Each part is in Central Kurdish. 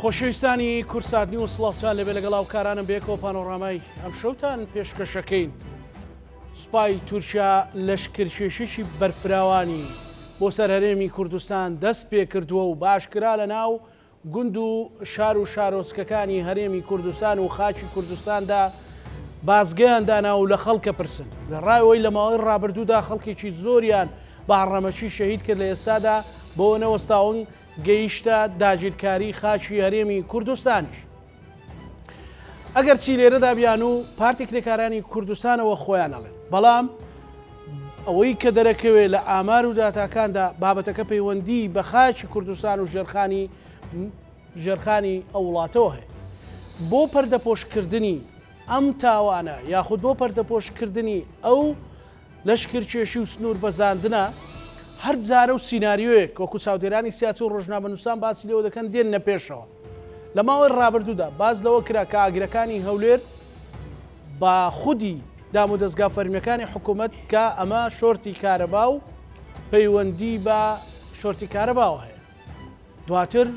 خۆشەویستانی کورساتنی و سڵاوتان لەبێ لەگەڵاو کارانم بێکەوە پانۆڕامای ئەم شەوتان پێشکەشەکەین. سوپای تورکیا لەشکرکێشیی بەرفراوانی بۆ سەر هەرێمی کوردستان دەست پێ کردووە و باشکرا لە ناو گوند و شار و شارۆچکەکانی هەرێمی کوردستان و خاچی کوردستاندا بازگەیاندانا و لە خەڵکە پرسن. لەڕایەوەی لە ماوەی ڕابردوودا خەڵکێکی زۆریان بە هەڕەمەچی شەهید کرد لە ئێستادا بۆ نەوەستاون گەیشتە داگیرکاری خاچی هەرێمی کوردستانیش. ئەگەر چی لێرەدا بیان و پارتی کرێکارانی کوردستانەوە خۆیان ئەڵێن، بەڵام ئەوەی کە دەرەکەوێت لە ئامار و داتاکاندا بابەتەکە پەیوەندی بە خاچی کوردستان و ژێرخانی ئەو وڵاتەوە هەیە. بۆ پەردەپۆشکردنی ئەم تاوانە یاخود بۆ پەردەپۆشکردنی ئەو لەشکرکێشی و سنوور بەزاندنە هەر جارە و سیناریۆیەک وەکو چاودێرانی سیاسی و ڕۆژنامەنووسان باسی لەوە دەکەن دێن نەپێشەوە. لە ماوەی ڕابردوودا باز لەوە کرا کە ئاگرەکانی هەولێر بە خودی دام و دەستگا فەرمیەکانی حکوومەت کە ئەمە شۆرتی کارەبا و پەیوەندی بە شۆرتی کارەباوە هەیە. دواتر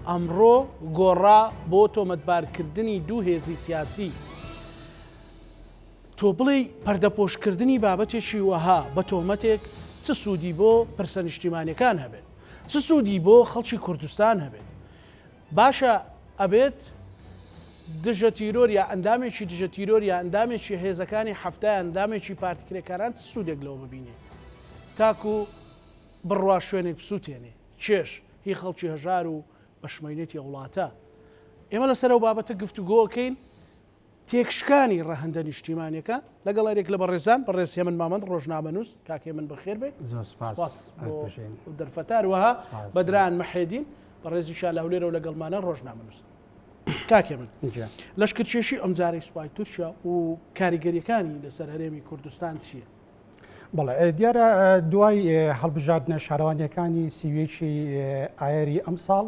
ئەمڕۆ گۆڕا بۆ تۆمەتبارکردنی دوو هێزی سیاسی. تۆ بڵێ پەردەپۆشکردنی بابەتێکی وەها بە تۆمەتێک چ سوودی بۆ پرسە نیشتیمانیەکان هەبێت، چ سوودی بۆ خەڵکی کوردستان هەبێت. باشە ئەبێت دژە تیرۆر یا ئەندامێکی دژە تیرۆر یا ئەندامێکی هێزەکانی هەفتای ئەندامێکی پارتی کرێکاران چ سوودێک لەوە ببینێ تاکو بڕوا شوێنێک بسووتێنێ چێش هی خەڵکی هەژار و بەشمەینێتی وڵاتە. ئێمە لەسەر ئەو بابەتە گفتوگۆکەین تێکشکانی ڕەهەندە نیشتیمانیەکە لەگەڵ هەرێک لە بەڕێزان بەڕێز هێمن مامەند ڕۆژنامەنووس کاکێ من بەخێر بێت دەرفەتار وەها بەدران مەحێدین بەڕێزی شا لە هەولێرە و لەگەڵمانە ڕۆژنامەنووس. کاکێ من لەشکرکێشی ئەمجارەی سوپای تورکیا و کاریگەریەکانی لەسەر هەرێمی کوردستان چییە؟ بەڵێ دیارە دوای هەڵبژاردنە شارەوانیەکانی سیوێکی ئایەری ئەم ساڵ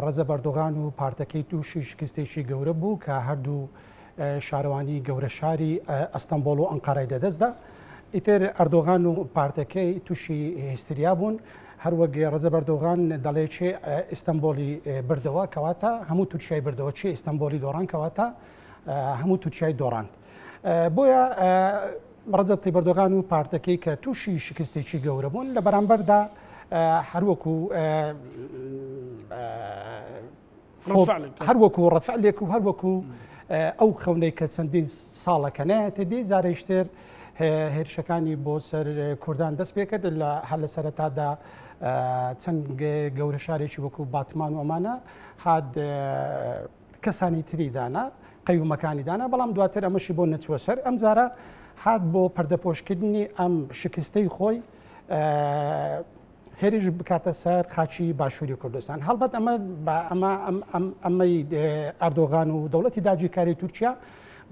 ڕەزە بەردۆغان و پارتەکەی تووشی شکستێکی گەورە بوو کە هەردوو شارەوانی گەورە شاری ئەستەمبۆڵ و ئەنقەرەی دەدەستدا. ئیتر ئەردۆغان و پارتەکەی تووشی هیستریا بوون. هەروەک ڕەزە بەردۆغان دەڵێ چێ ئیستەمبۆلی بردەوە کەواتە هەموو تورکیای بردەوە، چێ ئیستەمبۆلی دۆڕان کەواتە هەموو تورکیای دۆڕاند. بۆیە ڕەزە بەردۆغان و پارتەکەی کە تووشی شکستێکی گەورە بوون لە بەرامبەردا هەروەکو ڕەفعلێک و هەروەکو ئەو خەونەی کە چەندین ساڵەکەنێتە دی جارێشتر هێرشەکانی بۆ سەر کوردان دەست پێ کرد هەر لە سەرەتادا چەند گەورە شارێکی وەکو باتمان و ئەمانە هات کەسانی تری دانا قەیومەکانی دانا، بەڵام دواتر ئەمەشی بۆ نەچوە سەر. ئەم جارە هات بۆ پەردەپۆشکردنی ئەم شکستەی خۆی هێرش بکاتە سەر خاچی باشووری کوردستان. هەڵبەت ئەمەی ئەردۆغان و دەوڵەتی داگیرکاری تورکیا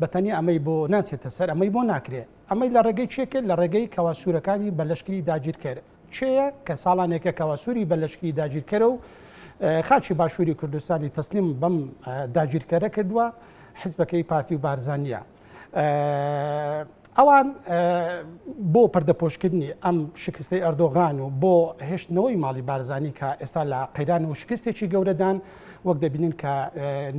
بەتەنیا ئەمەی بۆ ناچێتە سەر، ئەمەی بۆ ناکرێت. ئەمەی لە ڕێگەی چێکرد لە ڕێگەی کەواسوورەکانی بە لەشکری داگیرکەر چێە کە ساڵانێکە کەواسووری بە لەشکری داگیرکەرە و خاچی باشووری کوردستانی تەسلیم بەم داگیرکەرە کردووە حیزبەکەی پارتی و بارزانیە. ئەوان بۆ پەردەپۆشکردنی ئەم شکستی ئەردۆغان و بۆ هێشتنەوەی ماڵی بارزانی کە ئێستا لە قەیران و شکستێکی گەورەدان وەک دەبینین کە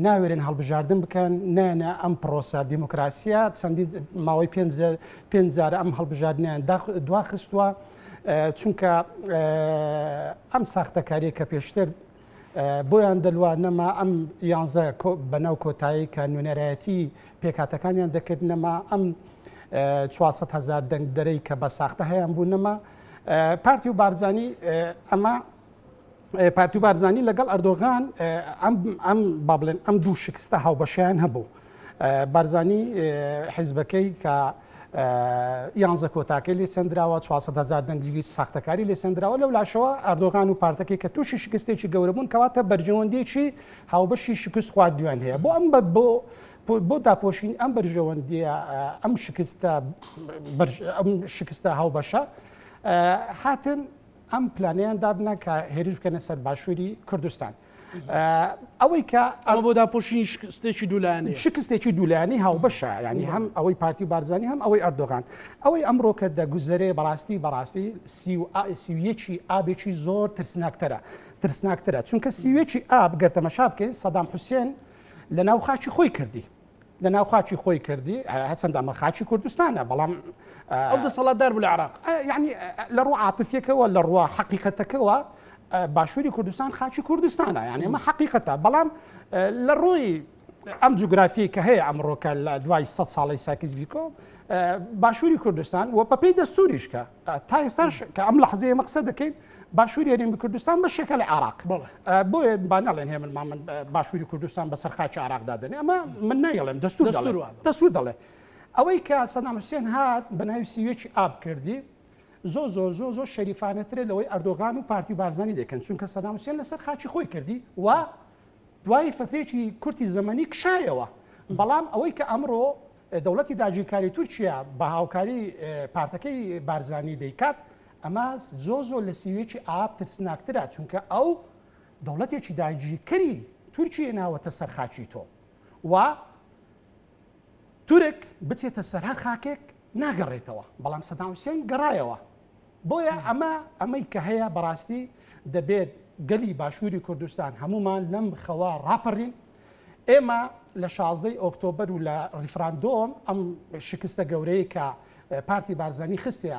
ناوێرن هەڵبژاردن بکەن نانە ئەم پرۆسە دیموکراسیە چەندین ماوەی پێنج جارە ئەم هەڵبژاردنیان دواخستووە چونکە ئەم ساختەکاریە کە پێشتر بۆیان دەلووە نەما ئەم 11 بەناو کۆتایی کە نوێنەرایەتی پێکاتەکانیان دەکرد نەما ئەم 400,000 دەنگ دەرەی کە بە ساختە هەیەیان بوو نەما پارتی و بارزانی ئەمە پارتی و بارزانی لەگەڵ ئەردۆغان با بڵێن ئەم دوو شکستە هاوبەشیان هەبوو. بارزانی حیزبەکەی کە 11 کۆتاکەی لێ سندراوە 400,000 دەنگی ساختەکاری لێ سندراوە لەو لاشەوە ئەردۆغان و پارتەکەی کە تووشی شکستێکی گەورە بوون کەواتە بەرژەوەندێکی هاوبەشی شکست خواردویان هەیە. بۆ ئەم بۆ داپۆشین ئەم بەرژەوەندیە ئەم شکستە هاوبەشە هاتن ئەم پلانیان دابنە کە هێرش بکەنە سەر باشووری کوردستان. ئەوەی کە بۆ داپۆشین شکستێکی دوولایانەیە شکستێکی دوولایانی هاوبەشە، ینی هەم ئەوەی پارتی بارزانی هەم ئەوەی ئەردۆغان. ئەوەی ئەمڕۆ کە دەگوزەرێ بەڕاستی سیویەکی ئابێکی زۆر ترسناکتەرە. ترسناکترە چونکە سیوێکی ئاب گەرتەمەشا بکەین سەدام حوسێن لە ناو خاچی خۆی کردی لە ناو خاچی خۆی کردی هەچەندە ئەمە خاچی کوردستانە بەڵام ئەو دەسەڵاتدار بوو لە عێراق یعنی لە ڕوو عاتفیەکەوە لە ڕووە حەقیقەتەکەوە باشووری کوردستان خاچی کوردستانە یعنی ئەمە حەقیقەتە بەڵام لە ڕووی ئەم جوگرافی کە هەیە ئەمڕۆکە لە دوای 100 ساڵی ساکیز بیکۆ باشووری کوردستان و بەپێی دەستوریشکە تا ئێستاش کە ئەم لەحظەیە مەقسە دەکەین باشووری هەرێمی کوردستان بەشێکە لە عێراق بۆیە با نەڵێن هێ من باشووری کوردستان بەسەر خاچی عێراقدا دەنێ ئەمە من نەیەڵێم دەستور دەڵێ ئەوەی کە سەدام حوسێن هات بە ناوی سیوێکی ئاب کردی زۆ شەریفانەترە لەوەی ئەردۆغان و پارتی بارزانانی دەکەن چونکە سەدام حوسێن لەسەر خاچی خۆی کردی و دوای فترێکی کورتی زەمەنی کشایەوە بەڵام ئەوەی کە ئەمڕۆ دەوڵەتی داگیرکاری تورکیا بە هاوکاری پارتەکەی بارزانانی دەیکات ئەمە زۆ لە سیوێکی ئاب ترسناکترە چونکە ئەو دەوڵەتێکی داگیرکەری تورکیە ناوەتە سەر خاچی تۆ و تورک بچێتە سەر هەر خاکێک ناگەڕێتەوە بەڵام سەدام حوسێن گەڕایەوە بۆیە ئەمەی کە هەیە بەڕاستی دەبێت گەلی باشووری کوردستان هەمومان لەم خەوا ڕاپەڕین ئێمە لە 16 ئۆکتۆبر و لە ریفراندۆم ئەم شکستە گەورەیە کە پارتی بارزانانی خستە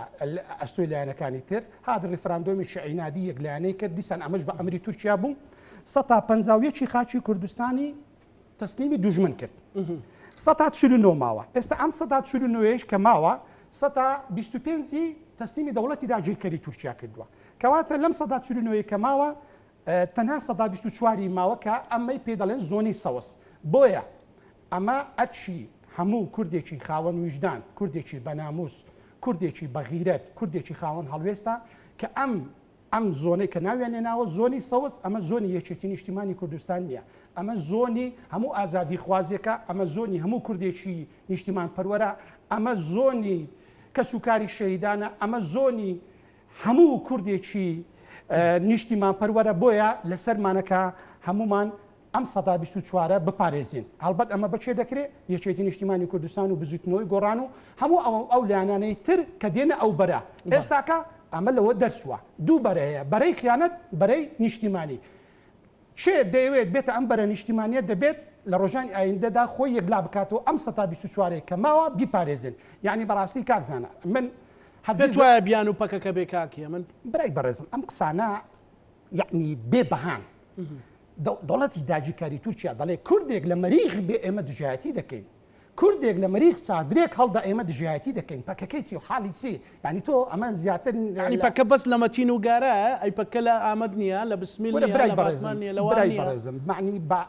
ئەستۆی لایەنەکانی تر هاد ریفراندۆمی عینادی یەکلایەنەی کرد دیسان ئەمەش بە ئەمری تورکیا بوو 150 خاچی کوردستانی تەسلیمی دوژمن کرد 149 ماوە ئێستا ئەم 149 کە ماوە 125 تەسلیمی دەوڵەتی داگیرکەری تورکیا کردووە کەواتە لەم 149 کە ماوە تەنها 124 ماوە کە ئەمەی پێ دەڵێن زۆنی سەوس بۆیە ئەمە ئەچی هەموو کوردێکی خاوەن ویژدان کوردێکی بەناموس کوردێکی بەغیرەت کوردێکی خاوەن هەڵوێستا کە ئەم زۆنەی کە ناویان لێناوە زۆنی سەوس ئەمە زۆنی یەکێتی نیشتیمانی کوردستان نییە ئەمە زۆنی هەموو ئازادی خوازیەکە ئەمە زۆنی هەموو کوردێکی نیشتیمان پەروەرە ئەمە زۆنی کەسوکاری شەهیدانە ئەمە زۆنی هەموو کوردێکی نیشتیمان پەروەرە بۆیە لەسەرمانەکە هەمومان ئەم 124 بپارێزین هەڵبەت ئەمە بەچێ دەکرێت یەکێتی نیشتیمانی کوردستان و بزوتنەوەی گۆڕان و هەموو ئەو لایەنانەی تر کە دێنە ئەو بەرە ئێستاکە ئەمە لەوە دەرسووە دوو بەرەیە بەرەی خیانەت بەرەی نیشتیمانی چێ دەیەوێت بێتە ئەم بەرە نیشتیمانیە دەبێت لە ڕۆژانی ئایندەدا خۆی یەکلا بکاتەوە ئەم 124 کە ماوە بیپارێزن یعنی بەڕاستی کاکزانە من دەت وایە بیان و پەکەکە بێ کاکیە من برای بەڕێزم ئەم قسانە یعنی بێ بەهان دەوڵەتی داگیرکاری تورکیا دەڵێ کوردێک لە مەریخ بێ ئێمە دژایەتی دەکەین کوردێک لە مەریخ چادرێک هەڵدا ئێمە دژایەتی دەکەین پەکەکەی چی و حاڵی چی یعنی تۆ ئەمە زیاتر ینی پەکە بەس لە مەتین و گارە ئەی پەکە لە ئامەد نییە لە بسمیل برای بەڕێزم معنی بە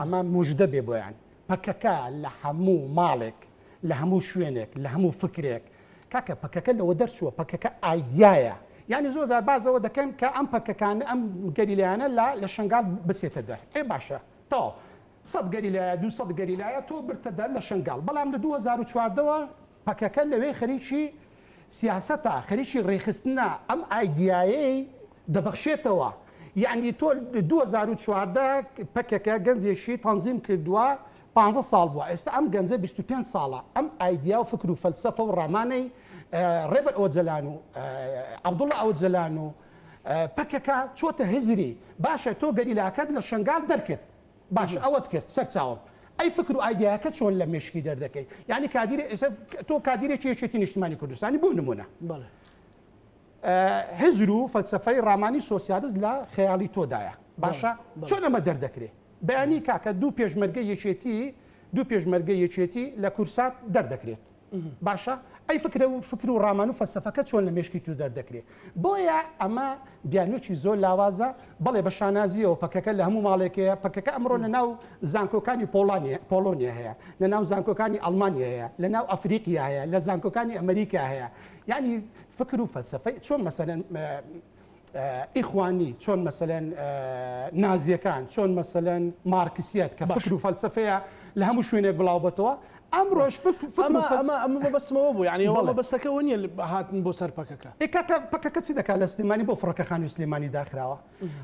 ئەمە موژدە بێ بۆیان پەکەکە لە هەموو ماڵێک لە هەموو شوێنێک لە هەموو فکرێک کاکە پەکەکە لەوە دەرچووە پەکەکە ئایدایە یعنی زۆر زار بازەوە دەکەن کە ئەم پەکەکان ئەم گەریلایانە لە شنگال بسێتە دەر ئێ باشە تۆ 100 گەریلایە 200 گەریلایە تۆ برتە دەر لە شنگال بەڵام لە 2014ەوە پەکەکە لەوێ خەریکی سیاسەتە خەریکی ڕێخستنە ئەم ئایدایەی دەبەخشێتەوە یعنی تۆ 2014 پەکەکە گەنجێکی تەنزیم کردووە 15 ساڵ بووە ئێستا ئەم گەنجە 25 ساڵە ئەم ئایدیا و فکر و فەلسەفە و ڕامانەی ڕێبەر ئۆجەلان و عەبدوڵڵا ئۆجەلان و پەکەکە چۆتە هزری باشە تۆ گەریلاکەت لە شنگال دەرکرد باش ئەوەت کرد سەرچاوم ئەی فکر و ئایدیاکە چۆن لە مێشکی دەردەکەی یعنی تۆ کادیرێکی یەکێتی نیشتیمانی کوردستانی بۆ نمونە هزر و فەلسەفەی ڕامانی سۆسیالیسم لە خەیاڵی تۆدایە باشە چۆن ئەمە دەردەکرێت بەیانی کاکە دوو پێشمەرگە یەکێتی لە کورسات دەردەکرێت باشە ئەی فکر و ڕامان و فەلسەفەکە چۆن لە مێشکی تو دەردەکرێت بۆیە ئەمە بیانوێکی زۆر لاوازە بەڵێ بە شانازیەوە پەکەکە لە هەموو ماڵێکەیە پەکەکە ئەمڕۆ لە ناو زانکۆکانی پۆلۆنیا هەیە لە ناو زانکۆکانی ئەڵمانیا هەیە لە ناو ئەفریقیا هەیە لە زانکۆکانی ئەمریکا هەیە یعنی فکر و فەلسەفەی چۆن مەسەلەن ئیخوانی چۆن مەسەلەن نازیەکان چۆن مەسەلەن مارکسیەت کە فکر و فەلسەفەیە لە هەموو شوێنێک بڵاوبەتەوە ئەمڕۆژ ئەمە بەسمەوە بوو یعنی وڵە بەستەکەەوە نیە هاتن بۆ سەر پەکەکە پەکەکە چی دەکات لە سلێمانی بۆ فڕەکەخانی سلێمانی داخراوە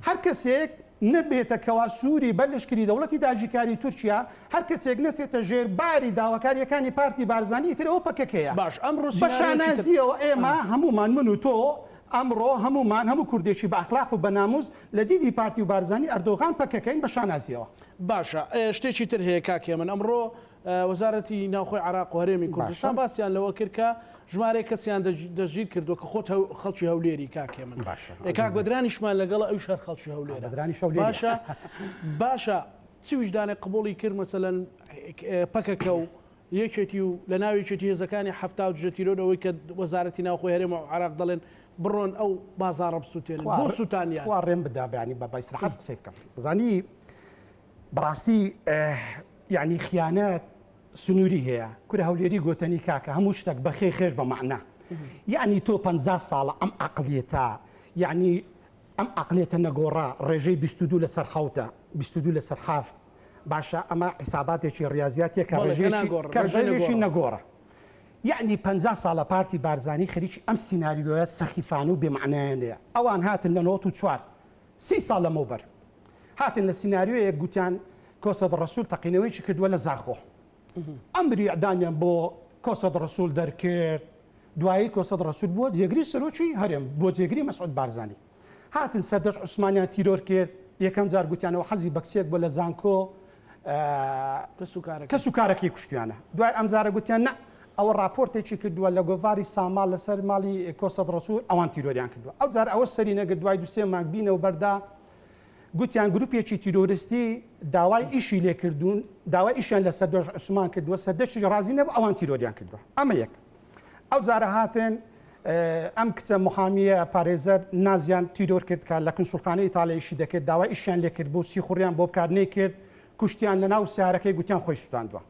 هەر کەسێک نەبێتە کەوا سووری بەر لەشکری دەوڵەتی داگیرکاری تورکیا هەر کەسێک نەچێتە ژێرباری داواکاریەکانی پارتی بارزانانی ترەوە پەکەکەیە باش ئەمڕۆ بە شانازیەوە ئێمە هەمومان من و تۆ ئەمڕۆ هەمومان هەموو کوردێکی بە ئەخلاق و بە ناموز لە دیدی پارتی و بارزانانی ئەردۆغان پەکەکەین بە شانازیەوە. باشە شتێکی تر هەیە کاکێ من ئەمڕۆ وەزارەتی ناوخۆی عراق و هەرێمی کوردستان باسییان لەوە کرد کە ژمارە کەسیان دەژیر کردو کە خۆت خەڵکی هەولێری کاکێ من کاک بەدرانیشمان لەگەڵ ئەو شەر خەڵکی هەولێرە باشە چی ویژدانێک قبوڵی کرد مەسەلەن پەکەکە و یەکێتی و لە ناویچێتی هێزەکانی هەفتا و دژەتیرۆنەوەی کە وەزارەتی ناوخۆی هەرێم و عراق دەڵێن بڕۆن ئەو بازارە بسووتێنن بۆ سووتانیان وا ڕێم بدا بەیانی بە بایسراحەت قسەی بکەم بزانی بەڕاستی یعنی خیانەت سنووری هەیە کورە هەولێری گۆتەنی کاکە هەموو شتێک بەخێ خێش بە معنە یعنی تۆ 50 ساڵە ئەم عەقڵیەتە یعنی ئەم عەقڵیەتە نەگۆڕا ڕێژەی 22 لەسەر حەوتە 22 لەسەر حافت باشە ئەمە حیساباتێکی ڕاضیاتێک ڕێژێکی نەگۆڕە یعنی 50 ساڵە پارتی بارزانانی خەریکی ئەم سیناریۆیە سەخیفان و بێمعنایانەیە ئەوان هاتن لە 94 30 ساڵ لەمەوبەر هاتن لە سیناریۆیە گوتیان کۆسەد ڕەسوول تەقینەوەیکی کردووە لە زاخۆ ئەمری ئەدانیان بۆ کۆسەد ڕەسوول دەرکرد دوایی کۆسەد ڕەسوول بووە جێگری سەرۆکی هەرێم بۆ جێگری مەسعود بارزانانی هاتن سەردەش عوسمانیان تیرۆر کرد یەکەم جار گوتیانەوە حەزی بەکسێک بۆ لە زانکۆ کەس و کارەکەی کوشتیانە دوای ئەمجارە گوتیان نە ئەوە راپۆرتێکی کردووە لە گۆڤاری سامال لەسەر ماڵی کۆسەد ڕەسوول ئەوان تیرۆریان کردووە ئەو جار ئەوە سەری نەگرت دوای دوسێ مانگ بینەوە بەردا گوتیان گروپێکی تیرۆریستی داوای ئیشی لێکردوون داوای ئیشیان لە سەردەش عوسمان کردووە سەردەشی ڕازی نەبوو ئەوان تیرۆریان کردووە ئەمە یەک ئەو جارە هاتن ئەم کچە محامیە پارێزەر نازیان تیرۆر کرد کە لە کنسوڵخانەی ئیتاڵیایشی دەکرد داوای ئیشیان لێ کرد بۆ سیخوڕیان بۆ بکارنەی کرد کوشتیان لە ناو سیارەکەی گوتیان خۆی سوستاندووە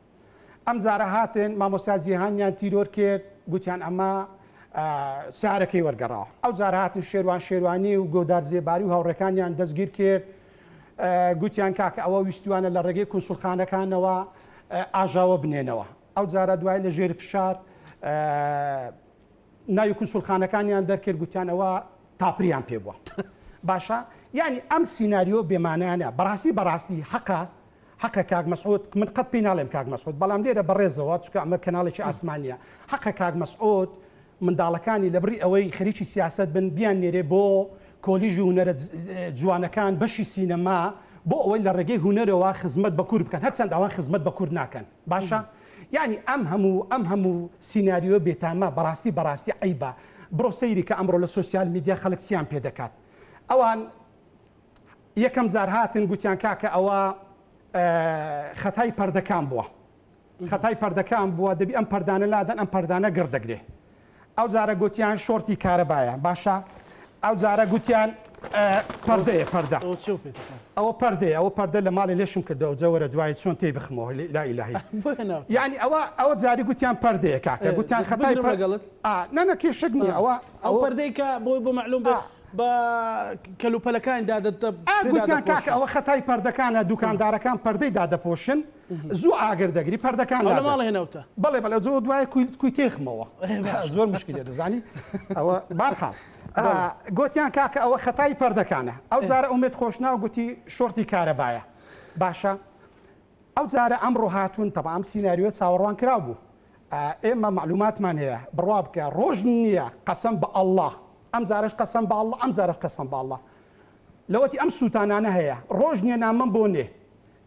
ئەم جارە هاتن مامۆستا جیهانیان تیرۆر کرد گوتیان ئەمە سیارەکەی وەرگەڕاوە ئەو جارە هاتن شێروانی و گۆدار زێباری و هاوڕێکانیان دەستگیر کرد گوتیان کاکە ئەوە ویستوانە لە ڕێگەی کنسوڵخانەکانەوە ئاژاوە بنێنەوە ئەو جارە دوای لە ژێر فشار ناوی کنسوڵخانەکانیان دەرکرد گوتیانەوە تاپریان پێ بووە باشە یعنی ئەم سیناریۆ بێمانانە بەڕاستی حەقە کاک مەسعود من قەت پێی ناڵێم کاک مەسعود بەڵام لێرە بەڕێزەوە چونکە ئەمە کەناڵێکی ئاسمانیە حەقە کاک مەسعود منداڵەکانی لەبڕی ئەوەی خەریکی سیاست بن بیان نێرێ بۆ کۆلیژی هونەرە جوانەکان بەشی سینەما بۆ ئەوەی لە ڕێگەی هونەرەوە خزمەت بە کورد بکەن هەرچەند ئەوان خزمەت بە کورد ناکەن باشە یعنی ئەم هەموو سیناریۆ بێتامە بەڕاستی عیبە بڕۆ سەیری کە ئەمڕۆ لە سوسیال میدیا خەڵک چیان پێ دەکات ئەوان یەکەم جار هاتن گوتیان کاکە ئەوە خەتای پەردەکان بووە دەبی ئەم پەردانە لادەن ئەم پەردانە گردەگرێ ئەو جارە گوتیان شۆرتی کارەبایە باشە ئەو جارە گوتیان پەردەیە ئەوە پەردە لە ماڵی لێشم کردەوە جەوەرە دوای چۆن تێی بخمەوە لا ئیلاهی یعنی ئەوە جاری گوتیان پەردەیە کاکە گوتیان خەتای پەرگەڵت نە کێشک نییە ئەو پەردەی کە بۆی بۆ معلوم بە کەلوپەلەکانی گوتیان کاکە ئەوە خەتای پەردەکانە دوکاندارەکان پەردەی دادەپۆشن زوو ئاگر دەگری پەردەکان لە ماڵ هێنەوتە بەڵێ زۆر دوای کوی تێخمەوە زۆر مشکلێ دەزانی ئەوە بارحاڵ گوتیان کاکە ئەوە خەتای پەردەکانە ئەو جارە ئومێد خۆشنا و گوتی شۆرتی کارەبایە باشە ئەو جارە ئەمڕۆ هاتوون تەبا ئەم سیناریۆ چاوەڕوان کراو بوو ئێمە معلوماتمان هەیە بڕوا بکە ڕۆژ نییە قەسەم بە ئەڵڵاه ئەم جارش قەسەم بە ئەڵڵاه ئەم جارش قەسەم بە ئەڵڵاه لەوەتی ئەم سووتانانە هەیە ڕۆژ نییە نامم بۆ نێ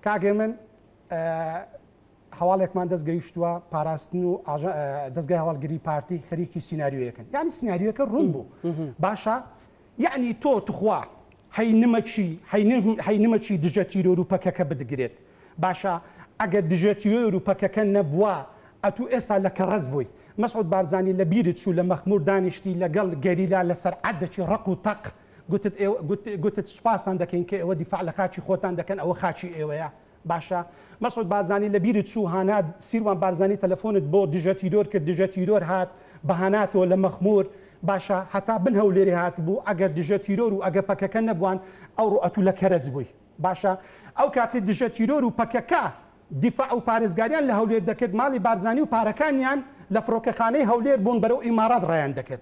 کاگێ من هەواڵێکمان دەستگەیشتووە پاراستن و دەستگای هەواڵگیری پارتی خەریکی سیناریۆیەکەن یعنی سیناریۆەکە ڕوون بوو باشە یعنی تۆ توخوا هەینمەچی دژە تیرۆر و پەکەکە بدگرێت باشە ئەگەر دژە تیرۆر و پەکەکە نەبووە ئەتو ئێستا لە کەڕەز بووی مەسعود بارزانانی لە بیرت چوو لە مەخمور دانیشتی لەگەڵ گەریلا لەسەر عەدەکی ڕق و تەق گوتت سوپاسان دەکەین کە ئێوە دیفاع لە خاچی خۆتان دەکەن ئەوە خاچی ئێوەیە باشە مەسعود بارزانانی لە بیرت چوو هانات سیروان بارزانانی تەلەفۆنت بۆ دژە تیرۆر کرد دژە تیرۆر هات بەهاناتەوە لە مەخمور باشە هەتا بن هەولێری هات بوو ئەگەر دژە تیرۆر و ئەگە پەکەکە نەبووان ئەو ڕوئەتو لە کەرەج بووی باشە ئەو کاتی دژە تیرۆر و پەکەکە دیفاع و پارێزگاریان لە هەولێر دەکرد ماڵی بارزانی و پارەکانیان لە فڕۆکەخانەی هەولێر بوون بەرەو ئیمارات ڕایان دەکرد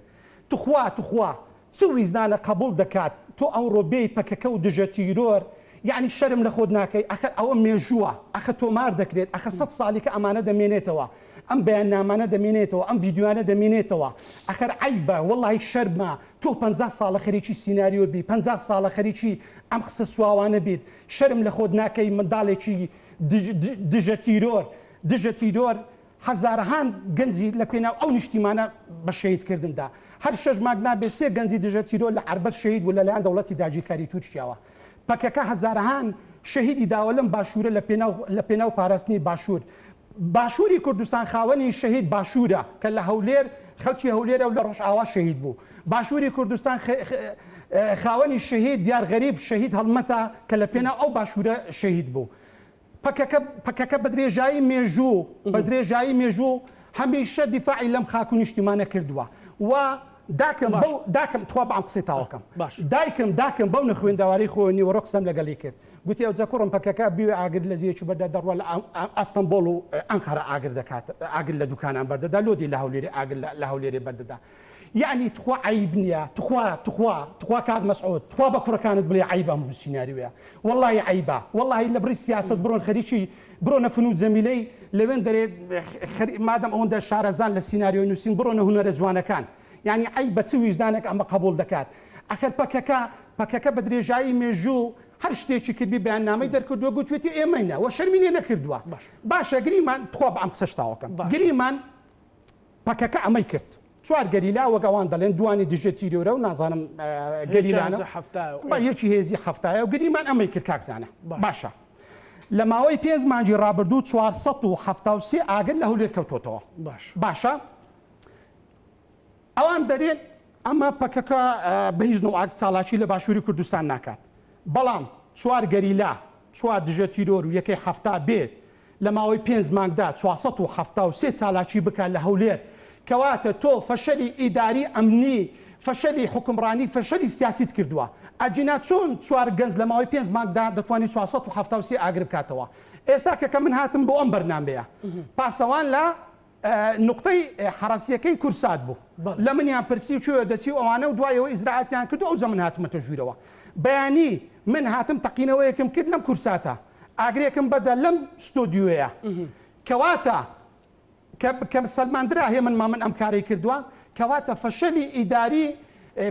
توخوا چ ویزانە قبول دەکات تۆ ئەوڕۆ بێی پەکەکە و دژە تیرۆر یعنی شەرم لە خۆت ناکەی ئەخە ئەوە مێژووە ئەخە تۆمار دەکرێت ئەخە 100 ساڵی کە ئەمانە دەمێنێتەوە ئەم بەیاننامانە دەمێنێتەوە ئەم ڤیددیوانە دەمێنێتەوە ئەخر عیبە وەڵی شەرمە تۆ 50 ساڵە خەریکی سینناریۆ بی 50 ساڵە خەریکی ئەم قسە سواوانە بیت شەرم لە خۆت ناکەی منداڵێکی دژە تیرۆر هەزارەهان گەنجی لە پێناو ئەو نیشتیمانە بە شەیدکردندا هەر 6 مانگ نابێ 3 گەنجی دژە تیرۆر لە عربەت شەهید و لەلایەن دەوڵەتی داگیرکاری تورکیاوە پەکەکە هەزارەهان شەهیدی داوە لەم باشوورە لە پێناو پاراستنی باشووری کوردستان خاوەنی شەهید باشوورە کە لە هەولێر خەڵکی هەولێرە و لە ڕۆژئاوا شەهید بوو باشووری کوردستان خاوەنی شەهید دیار غەریب شەهید هەڵمەتە کە لە پێناو ئەو باشوورە شەهید بوو پەکەکە بە درێژایی مێژوو هەمیشە دیفاعی لەم خاک و نیشتیمانە کردووە و داکەم توا بەم قسەی تاوەکەم داکەم بەو نەخوێنداواری خۆی نیوەڕۆ قسەم لەگەڵی کرد گوتی ئەو جەکوڕم پەکەکە بیوێ ئاگر لە زیەکی بەردە دەڕوە لە ئەستەمبۆڵ و ئەنقەرە ئاگر دەکات ئاگر لە دوکانان بەردەدا لۆدی لە هەولێری ئاگر لە هەولێری بەردەدا یعنی تخوا عیب نییە تخوا کات مەسعود تخوا بە کوڕەکانت بڵێ عیبە هەموو سیناریوەیە وەڵی عیبە وەڵی لە بڕی سیاست بڕۆن خەریکی بڕۆنە فنوود زەمیلەی لەوێن دەرێت مادەم ئەوەندە شارەزان لە سیناریۆ نووسین بڕۆنە هونەرە جوانەکان یعنی عیب بە چ ویژدانێک ئەمە قبول دەکات ئەخر پەکەکە بە درێژایی مێژوو هەر شتێکی کردی بەیاننامەی دەرکردووە گوتوێتی ئێمەینە و شەرمینێ نەکردووە باشە گریمان تخوا بە ئەم قسەشتاوەکەم گریمان پەکەکە ئەمەی کرد چوار گەریلا وەک ئەوان دەڵێن دوانی دژە تیرۆرە و نازانم گەریلانە بە یەکی هێزی هەفتایە و گریمان ئەمەی کرد کاکزانە باشە لە ماوەی 5 مانگی ڕابردوو 473 ئاگر لە هەولێر کەوتۆتەوە باشە ئەوان دەرێن ئەمە پەکەکە بە هیچ نوع چالاکی لە باشووری کوردستان ناکات بەڵام چوار گەریلا چوار دژە تیرۆر و یەکەی هەفتا بێت لە ماوەی 5 مانگدا 473 چالاکی بکات لە هەولێر کەواتە تۆ فەشەلی ئیداری ئەمنی فەشەلی حکومڕانی فەشەلی سیاسیت کردووە ئەجینا چۆن چوار گەنج لە ماوەی 5 مانگدا دەتوانانی 473 ئاگر بکاتەوە ئێستا کەکە من هاتم بۆ ئەم بەرنامەیە پاسەوان لە نقطەی حراسیەکەی کورسات بوو لە منیان پرسی کوێ دەچی ئەوانە و دوایەوە ئیزراعاتیان کرد ئەو من هاتمەتە ژوورەوە بەیانی من هاتم تەقینەوەیەکم کرد لەم کورساتە ئاگرێکم بەدە لەم ستۆدیۆیە کەواتە کە سەلماندرا هێ من ئەم کاری کردووە کەواتە فەشەلی ئیداری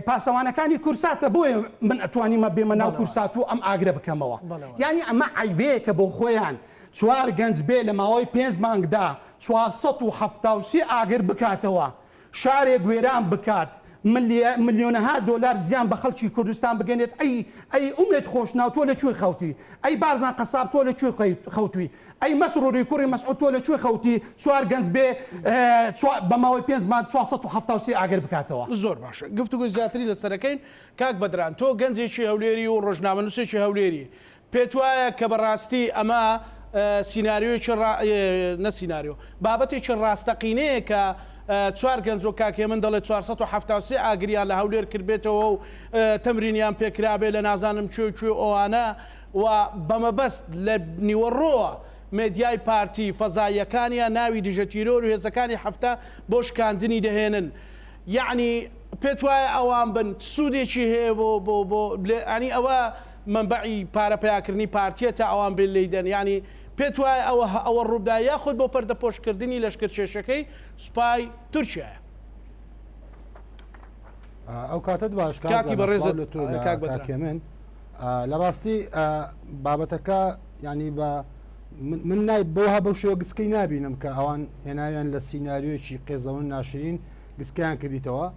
پاسەوانەکانی کورساتە بۆیە من ئەتوانیمە بێمە ناو کورسات و ئەم ئاگرە بکەمەوە یعنی ئەمە عیبەیەکە بۆ خۆیان چوار گەنج بێ لە ماوەی 5 مانگدا 473 ئاگر بکاتەوە شارێک گوێران بکات ملیۆنەها دۆلار زیان بە خەڵکی کوردستان بگەنێت ئەی ئومێت خۆشناو تۆ لەکوێ خەوتی ئەی بارزان قەساب تۆ لەکوێ خەوتوی ئەی مەسرۆری کوڕی مەسعود تۆ لەکوێ خەوتی چوار گەنج بێ بە ماوەی 5 مانگ 473 ئاگر بکاتەوە زۆر باشە گفتوگوی زیاتری لەسەرەکەین کاک بەدران تۆ گەنجێکی هەولێری و ڕۆژنامەنووسێکی هەولێری پێت وایە کە بەڕاستی ئەمە سیناریۆیەکی نە سیناریۆ بابەتێکی ڕاستەقینەیە کە چوار گەنج و کاکێ من دەڵێت 473 ئاگریان لە هەولێر کردبێتەوە و تەمرینیان پێکرابێ لە نازانم کوێ ئەوانە و بەمەبەست لە نیوەڕۆوە مێدیای پارتی فەزاییەکانیان ناوی دژە تیرۆر و هێزەکانی هەفتە بۆ شکاندنی دەهێنن یعنی پێت وایە ئەوان بن سوودێکی هەیە بۆ ئەنی ئەوە منبعی پارەپیاکردنی پارتیە تا ئەوان بێ لەیدەن ینی پێت وایە ئەوە ڕووداویە خۆت بۆ پەردەپۆشکردنی لەشکرکێشەکەی سوپای تورکیایە ئەو کاتت باش کاتی بەڕێزت کاکێ من لە ڕاستی بابەتەکە ینی بە من نای بۆها بەو شێوە گچکەی نبینم کە ئەوان هێناویان لە سیناریۆیەکی قێزەون ناشرین گچکیان کردیتەوە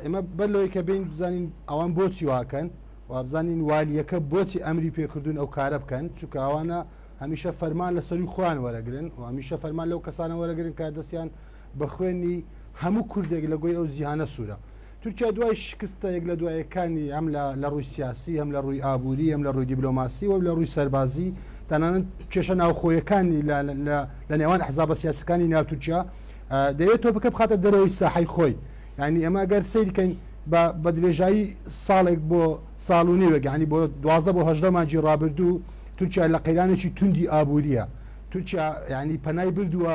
ئێمە بەلەوەی کە بین بزانین ئەوان بۆچی واکەن و بزانین والیەکە بۆچی ئەمری پێکردوون ئەو کارە بکەن چونکە ئەوانە هەمیشە فەرمان لە سەری خۆیان وەرەگرن و هەمیشە فەرمان لەو کەسانە وەرەگرن کە دەستیان بە خوێنی هەموو کوردێک لە گوۆی ئەو زیانە سوورە تورکیا دوای شکستە یەک لە دوایەکانی ئەم لە ڕووی سیاسی ئەم لە ڕووی ئابووری ئەم لە ڕووی دیبلۆماسی و لە ڕووی سەربازی تەنانەت کێشە ناوخۆیەکانی لە نێوان ئەحزابە سیاسەکانی ناو تورکیا دەوێت تۆ بکە بخاتە دەرەوەی ساحەی خۆی یعنی ئەمە ئەگەر سەیرکەین بە درێژایی ساڵێک بۆ ساڵ و نێوەک ینی بۆ 12 بۆ 18 مانگی ڕابردوو تورکیا لە قەیرانێکی توندی ئابووریە تورکیا ینی پەنای بردووە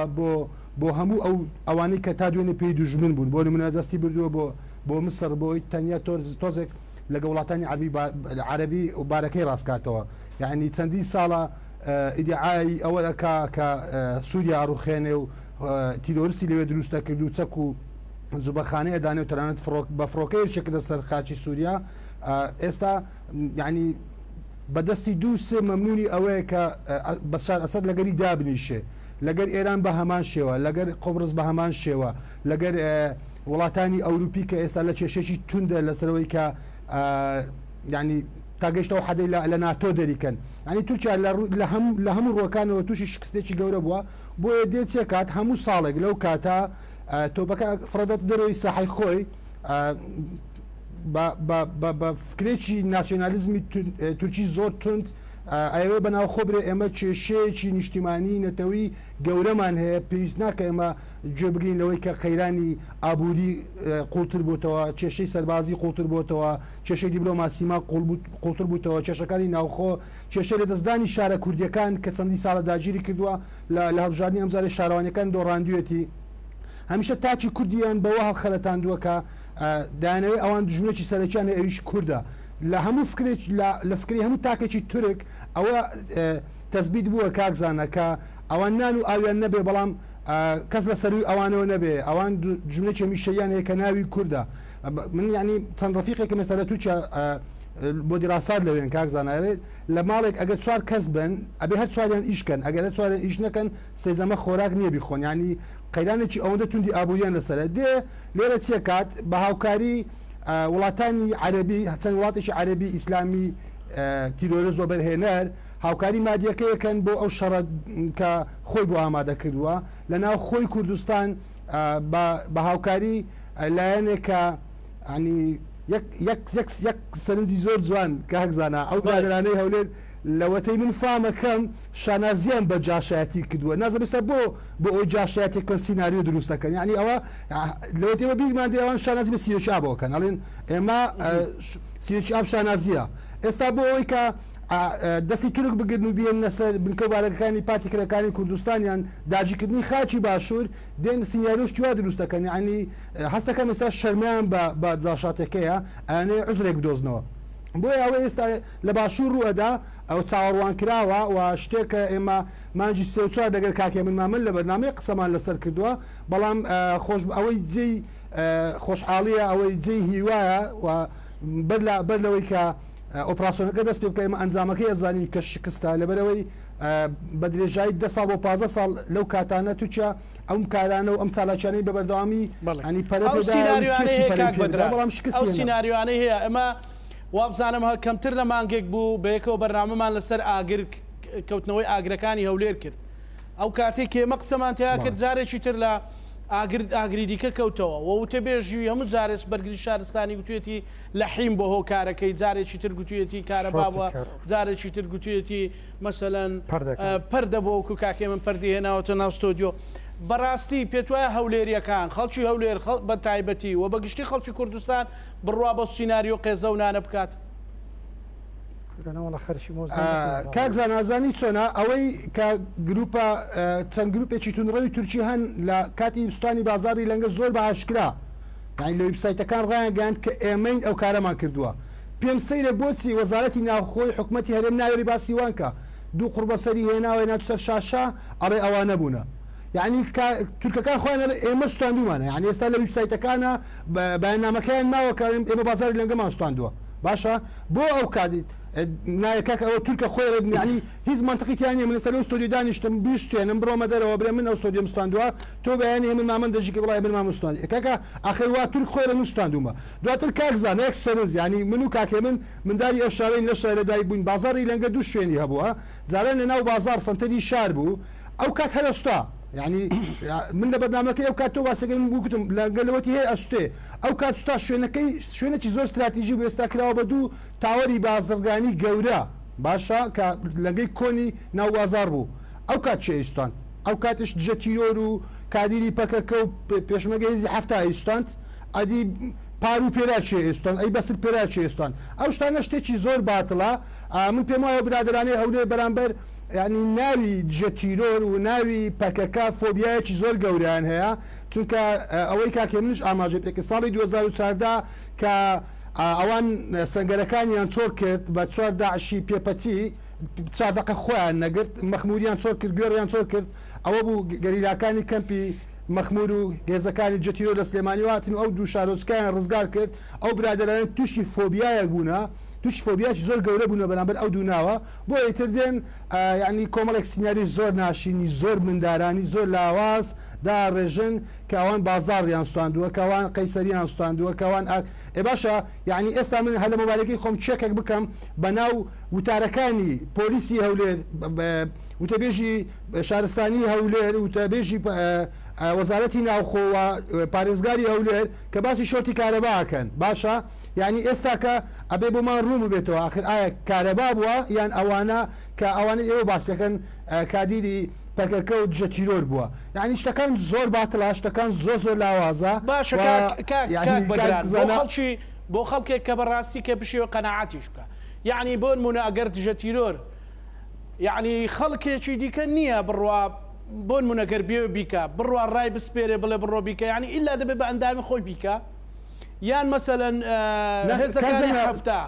بۆ هەموو ئەوانەی کە تا دوێنێ پێی دوژمن بوون بۆ نمونە دەستی بردووە بۆ مسر بۆی تەنیا تۆزێک لەگە وڵاتانی عەربی و بارەکەی ڕاستکاتەوە یعنی چەندی ساڵە ئیدعای ئەوە دەکا کە سووریا ڕوخێنێ و تیرۆریستی لەوێ دروستە کرد و چەک و زوبەخانەیە دانێ و تەنانەت بە فڕۆکەی شکردە سەر خاچی سووریا ئێستا ینی بەدەستی دوو سێ مەمنونی ئەوەیە کە بەشار ئەسەد لەگەری دابنیشێ لەگەر ئێران بە هەمان شێوە لەگەر قۆبرس بە هەمان شێوە لەگەر وڵاتانی ئەوروپی کە ئێستا لە کێشێکی تونندە لەسەرەوەی کە ینی تاگەشتەوە حەدەی لە ناتۆ دەریکەن ینی تورکیا لە هەموو ڕۆکانەوە تووشی شکستێکی گەورە بووە بۆیە دێت کات هەموو ساڵێک لەو کاتە تۆپەکە فرەدەت دەرەوەی ساحی خۆی بە فکرێکی ناسیۆنالیزمی تورکی زۆر تند ئەوێ بەناو خۆبرێ ئێمە کێشەیەکی نیشتیمانی نەتەوەی گەورەمان هەیە پێویست ناکە ئێمە گوێبگرینەوەی کە قەیرانی ئابووری قوڵتر بووتەوە کێشەی سەربازی قوڵتر بووتەوە کێشەی دیبلۆماسیما قوڵتر بووتەوە کێشەکانی ناوخۆ کێشە لە دەستدانی شارە کوردیەکان کە چەندی ساڵە داگیری کردووە لە هەڵبژاردننی ئەمزارێ شارەوانەکان دۆڕاندوێتی هەمیشە تاچی کوردیان بەوە هەڵخەلەتاندووە کە دانەوەی ئەوان دژمنێکی سەرەکییان ئەویش کووردە لە هەموو فکرێک لە فکری هەموو تاکێکی تورک ئەوە تەزبیت بووە کاکزانەکە ئەوان نان و ئاویان نەبێ بەڵام کەس لە سەروی ئەوانەوە نەبێ ئەوان جملێکی میشەیان هەیە کە ناوی کووردە من ینی چەند ڕفیقێکە مەسەلە تووچە بۆ دیراسات لەوێن کاکزانارێت لە ماڵێک ئەگەر چوار کەس بن ئەبێ هەر چواریان ئیشکەن ئەگەر چوارێن ئیش نەکەن سێزەمە خۆراک نییە بیخۆن ینی قەیرانێکی ئەوەندە توندی ئابووریان لەسەرە دێ لێرە چیە کات بە هاوکاری وڵاتانی عەربی چەند وڵاتێکی عەربی ئیسلامی تیرۆریزم و بەرهێنەر هاوکاری مادیەکەیەکەن بۆ ئەو شەڕە کە خۆی بۆ ئامادە کردووە لە ناو خۆی کوردستان بە هاوکاری لایەنێکە ینی یەک سەرنجی زۆر جوان کاکزانە ئەو بادرانەی هەولێر لەوەتەی من فامەکەم شانازیان بە جاشایەتی کردووە نازەبستا بۆ ئەوی جاشایەتێکن سینناریو دروستەکەن یعنی ئەوە لەوەتەوە بیگمان ئەوان شانازی بە سیۆچا بۆکەن ئەڵێن ئێمە سیۆچ ئاب شانازیە ئێستا بۆ ئەوی کە دەستی تورک بگرن و بیان لەسەر بنکەوارەکانی پارتیکەکانی کوردستانیان داگیرکردنی خاچی باشوور دێن سینناریۆش جوا دروستەکەن ینی هەستەکەم ئێستا شەرمیان بە جاشاتەکەیە ئەنێ عزرێک بدۆزنەوە بۆیە ئەوە ئێستا لە باشوور ڕوئەدا ئەو چاوەڕوان کراوە و شتێکە ئێمە مانجی سێ4 دەگەر کاکێ من لە بەرنامەی قسەمان لەسەر کردووە بەڵام ئەوەی جێی خۆشحاڵیە ئەوەی جێی هیوایە و بەر لەوەی کە ئۆپراسسیۆنەکە دەست پێ بکەمە ئەنجامەکەی ئەزانین کە شکستە لەبەرەوەی بە درێژایی 10 ساڵ بۆ 15 ساڵ لەو کاتانە توچە ئەم کارانە و ئەم چالاکیانەی بە بەردەوامی ینی ئەو سینناریوانەی هەیە ئەمە وابزانم کەمتر لە مانگێک بوو بەیەکەوە بەرنامەمان لەسەر ئاگر کەوتنەوەی ئاگرەکانی هەولێر کرد ئەو کاتێک ئێمە قسەمان تیا کرد جارێکی تر لە ئاگری دیکە کەوتەوە وتە بێژوی هەموو جارێس بەرگری شارستانی گوتوێتی لە حیم بۆ هۆکارەکەی جارێکی تر گوتوێتی کارەباوە جارێکی تر گوتوێتی مەسەلەن پەردە بۆ وکو کاکێ من پەردی هێناوەتە ناو ستۆدیۆ بەڕاستی پێت وایە هەولێریەکان خەڵکی هەولێر بە تایبەتی و بەگشتی خەڵکی کوردستان بڕوا بە سینناریۆ قێزە و نانە بکات کاکزان ئازانی چۆنا ئەوەی کە گروپە چەند گروپێکی تونڕەوی تورکی هەن لە کاتی سوستانی بازاری لەنگە زۆر بە ئاشکرا یعنی لە ویبسایتەکان ڕایانگەیاند کە ئێمەین ئەو کارەمان کردووە پێم سەیرە بۆچی وەزارەتی ناوخۆی حکوومەتی هەرێم ناوێری باسی وانکە دوو قوربەسەری هێناوە ناوسەر شاشا ئەڕێ ئەوانە بوونە یعنی تورکەکان خۆیان ئێمە سوستاندومانە یعنی ئێستا لە ویبسایتەکانە بەیاننامەکەیان ماوەکارم ئێمە بازاری لەنگەمان سوستاندووە باشە بۆ ئەو کاتیت نایەکە ئەوە تورکە خۆی ینی هیچ منطقییانە من لەسەر ئەستۆدیۆ دانیشتم بیستێنم بڕۆمە دەرەوە برێ من ئەستۆدیۆم ستاندووە تۆ بەیانی من مامن دەژیکە بڵای من مامۆستان کاکە ئاخر وا تورک خۆی لە نووسستاندومە دواتر کاکزان یەک سەرنج ینی من و کاکێ من داری ئەو شارەی لە شارەدای بووین بازاری لەنگە دوو شوێنی هەبووە جاران لە ناو بازار سنتەری شار بوو ئەو کات هەرستا یعنی من لە بەرنامەکەی ئەو کاتۆ واسەکە من بووکتم لەگەلەوەتی هەیە ئەستێ ئەو کات ستا شوێنێکی زۆر استراتیژی بۆ ئێستا کراوە بە دوو تاوەری بازرگانی گەورە باشە کە لەگەی کۆنی ناوبازار بوو ئەو کات چێ ئیستان ئەو کاتش جەتیۆر و کادیری پەکەکە و پێشمەگەیزی هەفتا ئیستاند ئەدی پار و پێرا چێ ئێستان ئەی بەستر پێرا چێ ئێستان ئەو شتانە شتێکی زۆر باتڵە من پێم وایە برادرانەی هەولێر بەرامبەر ینی ناوی جەتیرۆر و ناوی پەکەکە فۆبیایەکی زۆر گەوریان هەیە چونکە ئەوەی کاکێ منش ئاماژە پێکە ساڵی 2014 کە ئەوان سنگەرەکانیان چۆر کرد بە 4 داعشی پێپەتی چاردەقە خۆیان نەگرت مەخموریان چۆر کرد گوێڕیان چۆر کرد ئەوە بوو گەریلاکانی کەمپی مەخمور و گێزەکانی جەتیرۆ لە سلێمانی هاتن و ئەو دوو شارۆچکایان ڕزگار کرد ئەو برادەرانە تووشی فۆبیایە بوونە توش فۆبیاکی زۆر گەورە بوونە بەرامبەر ئەو دوو ناوە بۆ ئیتر دێن یعنی کۆمەڵێک سینیاری زۆر ناشینی زۆر مندارانی زۆر لاواز دا ڕێژن کە ئەوان بازاڕیان سوستاندووە کەوان قەیسەریان سوستاندووە کەوان ئێ باشە یعنی ئێستا من هەر لە مۆبایلەکەی خۆم چێکێک بکەم بەناو وتارەکانی پۆلیسی هەولێر وتەبێژی شارستانی هەولێر وتەبێژی وەزارەتی ناوخۆوە پارێزگاری هەولێر کە باسی شۆرتی کارەباکەن باشە یعنی ئێستا کە ئەبێ بۆمان ڕوون بێتەوە آخر ئایا کارەبا بووە یان ئەوانە کە ئەوانە ئێوە باسیەکەن کادیری پەکەکە و جەتیرۆر بووە یعنی شتەکان زۆر باتڵا شتەکان زۆر لاوازە باشە خەڵکی بۆ خەڵکێک کە بەڕاستی کە بشێوە قەناعەتیش بکە یعنی بۆ نمونە ئەگەر جەتیرۆر یعنی خەڵکێکی دیکە نییە بڕوا بۆ نمونەگەر بێ بیکە بڕوا ڕای بسپێرێ بڵێ بڕۆ بیکە یعنی ئیلا دەبێت بە ئەندامی خۆی بیکە یان مەسەلەن هێزەکانی هەفتە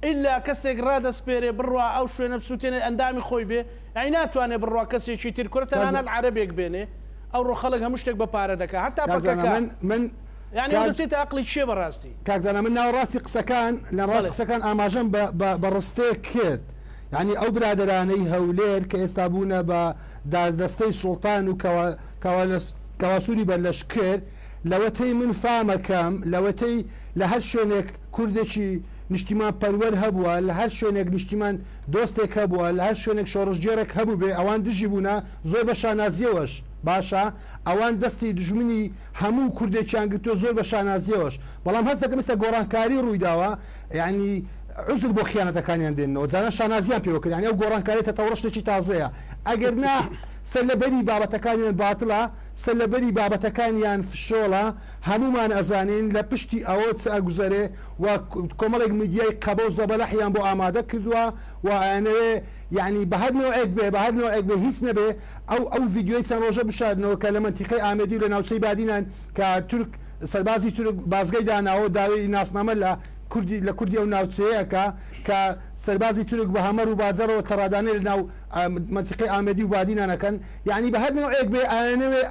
ئللا کەسێک ڕادەسپێرێ بڕوا ئەو شوێنە بسووتێنێت ئەندامی خۆی بێ ئەی ناتوانێت بڕوا کەسێکی تر کورتتەنانە عەرەبێک بێنێ ئەو ڕۆ خەڵک هەموو شتێک بە پارە دەکات هەتا من یعنی دەچێتە عەقڵی چێ بەڕاستی کاکزانە من ناوەڕاستی قسەکان لە ڕاستی قسەکان ئاماژەم بە ڕستەیە کرد یعنی ئەو برادرانەی هەولێر کە ئێستا بوونە بە دادەستەی سوڵتان و کەواسووری بەرلەشکرد لەوەتەی من فامەکەم لەوەتەی لە هەر شوێنێک کوردێکی نیشتیمان پەروەەر هەبووە لە هەر شوێنێک نیشتیمان دۆستێک هەبووە لە هەر شوێنێک شۆڕژگێرێک هەبوو بێ ئەوان دژی بوونە زۆر بە شانازیەوەش باشە ئەوان دەستی دژمنی هەموو کوردێکیان گرتووە زۆر بە شانازیەوەش بەڵام هەست دەکەم ئێستا گۆڕانکاری ڕوویداوە یعنی عزر بۆ خیانەتەکانیان دێنەوە جاران شانازیان پێوەکرد یعنی ئەو گۆڕانکاری تەتەوڕە شتێکی تازەیە ئەگەر نا سەرلەبەری بابەتەکانیان باتڵە سەرلەبەری بابەتەکانیان فشۆڵە هەمومان ئەزانین لە پشتی ئەوە ئەگوزارێ و کۆمەڵێک میدیای قەبە و زەبەلەحیان بۆ ئامادە کردووە و ئەنەوێ یعنی بە هەر نوعێک بێ بە هەر نوعێک بێ هیچ نەبێ ئەو ڤیددیۆی چەند ڕۆژە بشاردنەوە کە لە منتیقەی ئامێدی و لە ناوچەی بادینان کە تورک سەربازی تورک بازگەی داناوە داوای ناسنامە لە لە کوردی ئەو ناوچەیەکە کە سەربازی تورک بە هەمەر و بازەرەوە تەڕادانێ لە ناو منتیقەی ئامێدی و بادینانەکەن یعنی بە هەر نوعێک بێ ئاەوێ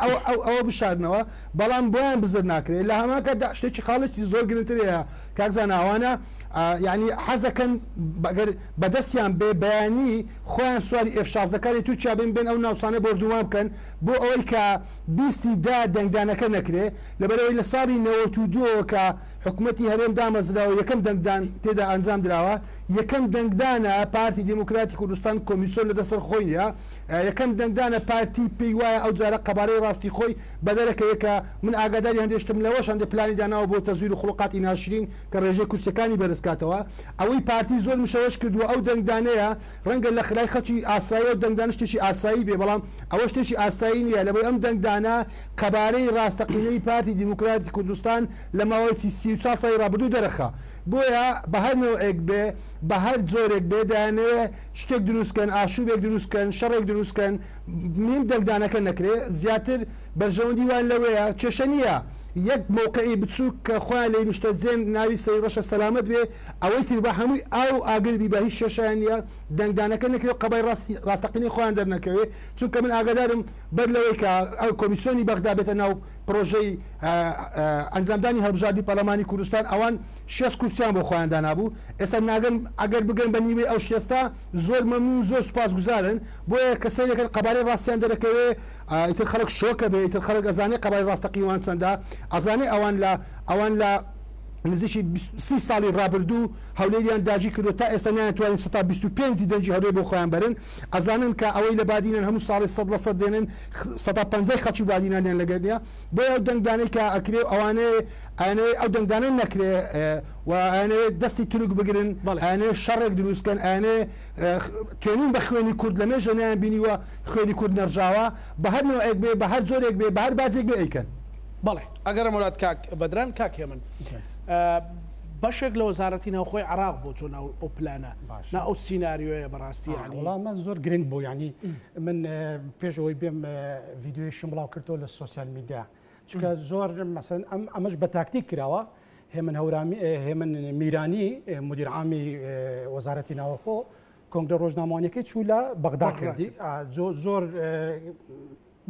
ئەوە بشاردنەوە بەڵام بۆیان بزر ناکرێت لە هەماکەدا شتێکی خاڵێکی زۆر گرنگترەیە کاکزان ئەوانە یعنی حەزەکەن بەدەستیان بێ بەیانی خۆیان سواری F-16ەکانی تورکیا بێن ئەو ناوسانە بردووان بکەن بۆ ئەوەی کە بیستی دا دەنگدانەکە نەکرێ لەبەرەوەی لە ساڵی 92 کە حکوومەتی هەرێم دامەزراوە یەکەم دەنگدان تێدا ئەنجام درراوە یەکەم دەنگدانە پارتی دموکراتی کوردستان کۆمیسیۆن لەدەسەر خۆینە یەکەم دەنگدانە پارتی پێی وایە ئەو جارە قەبارەی ڕاستی خۆی بەدەرەکەیەکە من ئاگاداری هەندێشتم لەوەش هەندێک پلانی داناوە بۆ تەزویر و خڵقاتی ناشرین کە ڕێژەی کورسەکانی بەرزکاتەوە ئەوەی پارتی زۆر مشەوەش کردووە ئەو دەنگدانەیە ڕەنگە لە خلای خەڵکی ئاسایی و دەنگدان شتێکی ئاسایی بێ بەڵام ئەوە شتێکی ئاسایی نییە لەبەر ئەم دەنگدانە قەبارەی ڕاستەقینەی پارتی دموکراتی کوردستان لە ماوەی 34 ساڵی ڕابردوو دەرەخە بۆیە بە هەر نوعێک بێ بە هەر جۆرێک بێدانێ شتێک دروستکەن ئاشوبێک دروستکەن شەڕێک دروستکەن میم دەنگدانەکە نەکرێ زیاتر بەرژەوەندی وان لەوەیە کێشە نییە یەک مووقعی بچووک کە خۆیان لێ نیشتە جێن ناوی سەری ڕەشە سەلامەت بێ ئەوەی تر بە هەمووی ئاو ئاگربی بە هیچ شێشیان نیە دەنگدانەکە نەکرێت قەبای ڕاستەقینەی خۆیان دەرنەکەوێ چونکە من ئاگادارم بەر لەوەی کە ئەو کۆمیسیۆنی بەغدا بێتە ناو پرۆژەی ئەنجامدانی هەڵبژاردننی پەرلەمانی کوردستان ئەوان 6 کورسیان بۆ خۆیان دانابوو ئێستا ناگەن ئەگەر بگەن بە نیوەی ئەو شێستا زۆر مەمنون زۆر سوپاسگوزارن بۆیە کەسێک قەبارەی ڕاستیان دەرەکەوێ ئیتر خەڵک شۆکە بێ ئیتر خەڵک ئەزانێ قەبارەی ڕاستەقیوان چەندە ئەزانێ ئەوان لە نزیکی 30 ساڵی ڕابردوو هەولێریان داگیر کردو تا ئێستا ناتوانین 125 دەنجی هەولێر بۆ خۆیان بەرن ئەزانن کە ئەوەی لە بادینن هەموو ساڵی 100 دێنن 150 خەڵکی بادینانیان لەگەرنیە بۆ ئەو دەنگدانەی کە ئەکرێ ئەوانەیە ئەو دەنگدانە نەکرێ و ئەوانەیە دەستی تورک بگرن ئەوانەیە شەڕێک دروستکەن ئەوانەیە توێنین بە خوێنی کورد لە مێژە نیان بینیوە خوێنی کورد نەرژاوە بە هەر نوعێک بێ بە هەر جۆرێک بێ بە هەر بازێک بێ ئەیکەن بەڵێ ئەگەر وڵات کاک بەدران کاکێ من بەشێک لە وەزارەتی ناوخۆی عراق بۆ چۆن ئەو پلانە نا ئەو سیناریۆیە بەڕاستی وڵام من زۆر گرنگ بوو ینی من پێشەوەی بێم ڤیددیۆیشم بڵاو کردەوە لە سوسیال میدیا چونکە زۆر مەسەن ئەمەش بە تاکتیک کراوە هێمن هەورانی هێمن میرانی مدیر عامی وەزارەتی ناوخۆ کۆنگرە ڕۆژنامەوانیەکەی چوو لە بەغدا کردی زۆر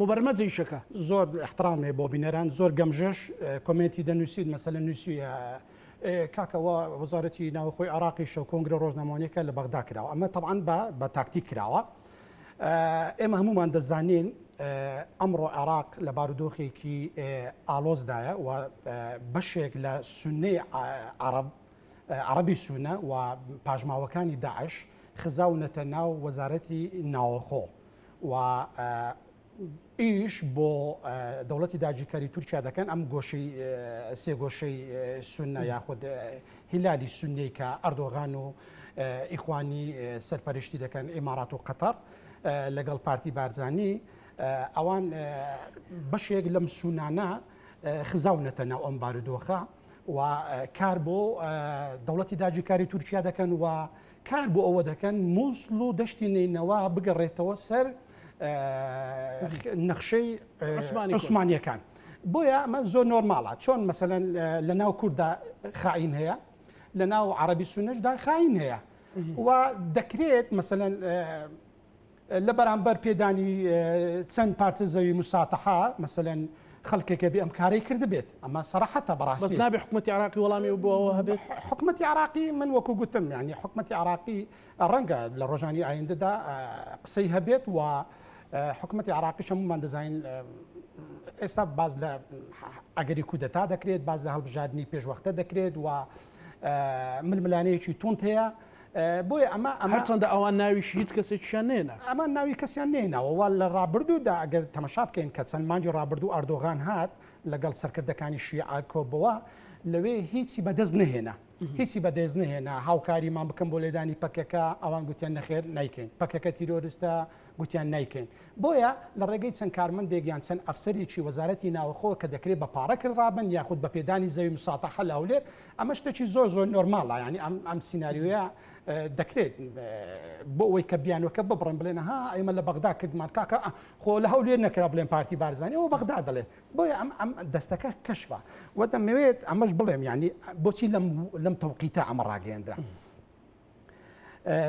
مبەرمەجی شەکە زۆر احترامێ بۆ بینەران زۆر گەمژەش کۆمنتی دەنووسید مەسەلەن نووسیە کاکەوە وەزارەتی ناوخۆی عراقی شەو کۆنگرە ڕۆژنامەوانیەکە لە بەغدا کراوە ئەمە طبعاً بە تاکتیک کراوە ئێمە هەمومان دەزانین ئەمڕۆ عێراق لە بارودۆخێکی ئالۆزدایە و بەشێک لە سونەی عەرەبی سونە و پاژماوەکانی داعش خزاونەتە ناو وەزارەتی ناوەخۆ و ئیش بۆ دەوڵەتی داگیرکاری تورکیا دەکەن ئەم گۆشەی سێ گۆشەی سونە یاخود هیلالی سونەی کە ئەردۆغان و ئیخوانی سەرپەرشتی دەکەن ئێمارات و قەتەر لەگەڵ پارتی بارزانانی ئەوان بەشێک لەم سونانە خزاونەتە ناو ئەم بارودۆخە و کار بۆ دەوڵەتی داگیرکاری تورکیا دەکەن و کار بۆ ئەوە دەکەن مووسڵ و دەشتی نینەوە بگەڕێتەوە سەر نەخشەی عوسمانیەکان بۆیە ئەمە زۆر نۆرماڵە چۆن مەسەلەن لە ناو کووردا خائین هەیە لە ناو عەرەبی سونەشدا خائین هەیە و دەکرێت مەسەلەن لە بەرامبەر پێدانی چەند پارتە زەوی مساتەحا مەسەلەن خەڵکێکە بێ ئەم کارەی کرد بێت ئەمە سەراحەتە بەڕاستی بەس نابێ حکومەتی عراقی وەڵامی بۆ ئەوە هەبێت حکومەتی عراقی من وەکو گوتم یعنی حکومەتی عراقی ڕەنگە لە ڕۆژانی ئایندەدا قسەی هەبێت و حکومەتی عراقی هەمومان دەزانین ئێستا باز لە ئەگەری کودەتا دەکرێت باز لە هەڵبژاردننی پێشوەختە دەکرێت و ململانەیەکی تونت هەیە بۆیە ئەمە هەرچەندە ئەوان ناویش هیچ کەسێکیان نێنە ئەمە ناوی کەسیان نێناوە لە ڕابردوودا ئەگەر تەمەشا بکەین کە چەند مانجی ڕابردوو ئەردۆغان هات لەگەڵ سەرکردەکانی شیعە کۆبەوە لەوێ هیچی بەدەست نهێنا هیچی بەدەست نهێنا هاوکاریمان بکەم بۆ لێدانی پەکەکە ئەوان گوتیان نەخێر نیکەین پەکەکە تیرۆریستە گوتیان نیکەین بۆیە لە ڕێگەی چەند کارمەندێک یان چەند ئەفسەرێکی وەزارەتی ناوخۆ کە دەکرێت بە پارەکرد ڕابن یاخود بە پێدانی زەوی مساتەحە لە هەولێر ئەمە شتێکی زۆر زۆر نۆرماڵە ینی ئەم سیناریۆیە دەکرێت بۆ ئەوەی کە بیانوەکە ببڕن بڵێن ها ئێمە لە بەغدا کردمان کاکە خۆ لە هەولێر نەکرا بڵێن پارتی بارزانانی ئەوە بەغدا دەڵێت بۆیە ئەم دەستەکە کەشفە وەدەمەوێت ئەمەش بڵێم ینی بۆچی لەم تەوقیتە ئەمە ڕاگەیاندرا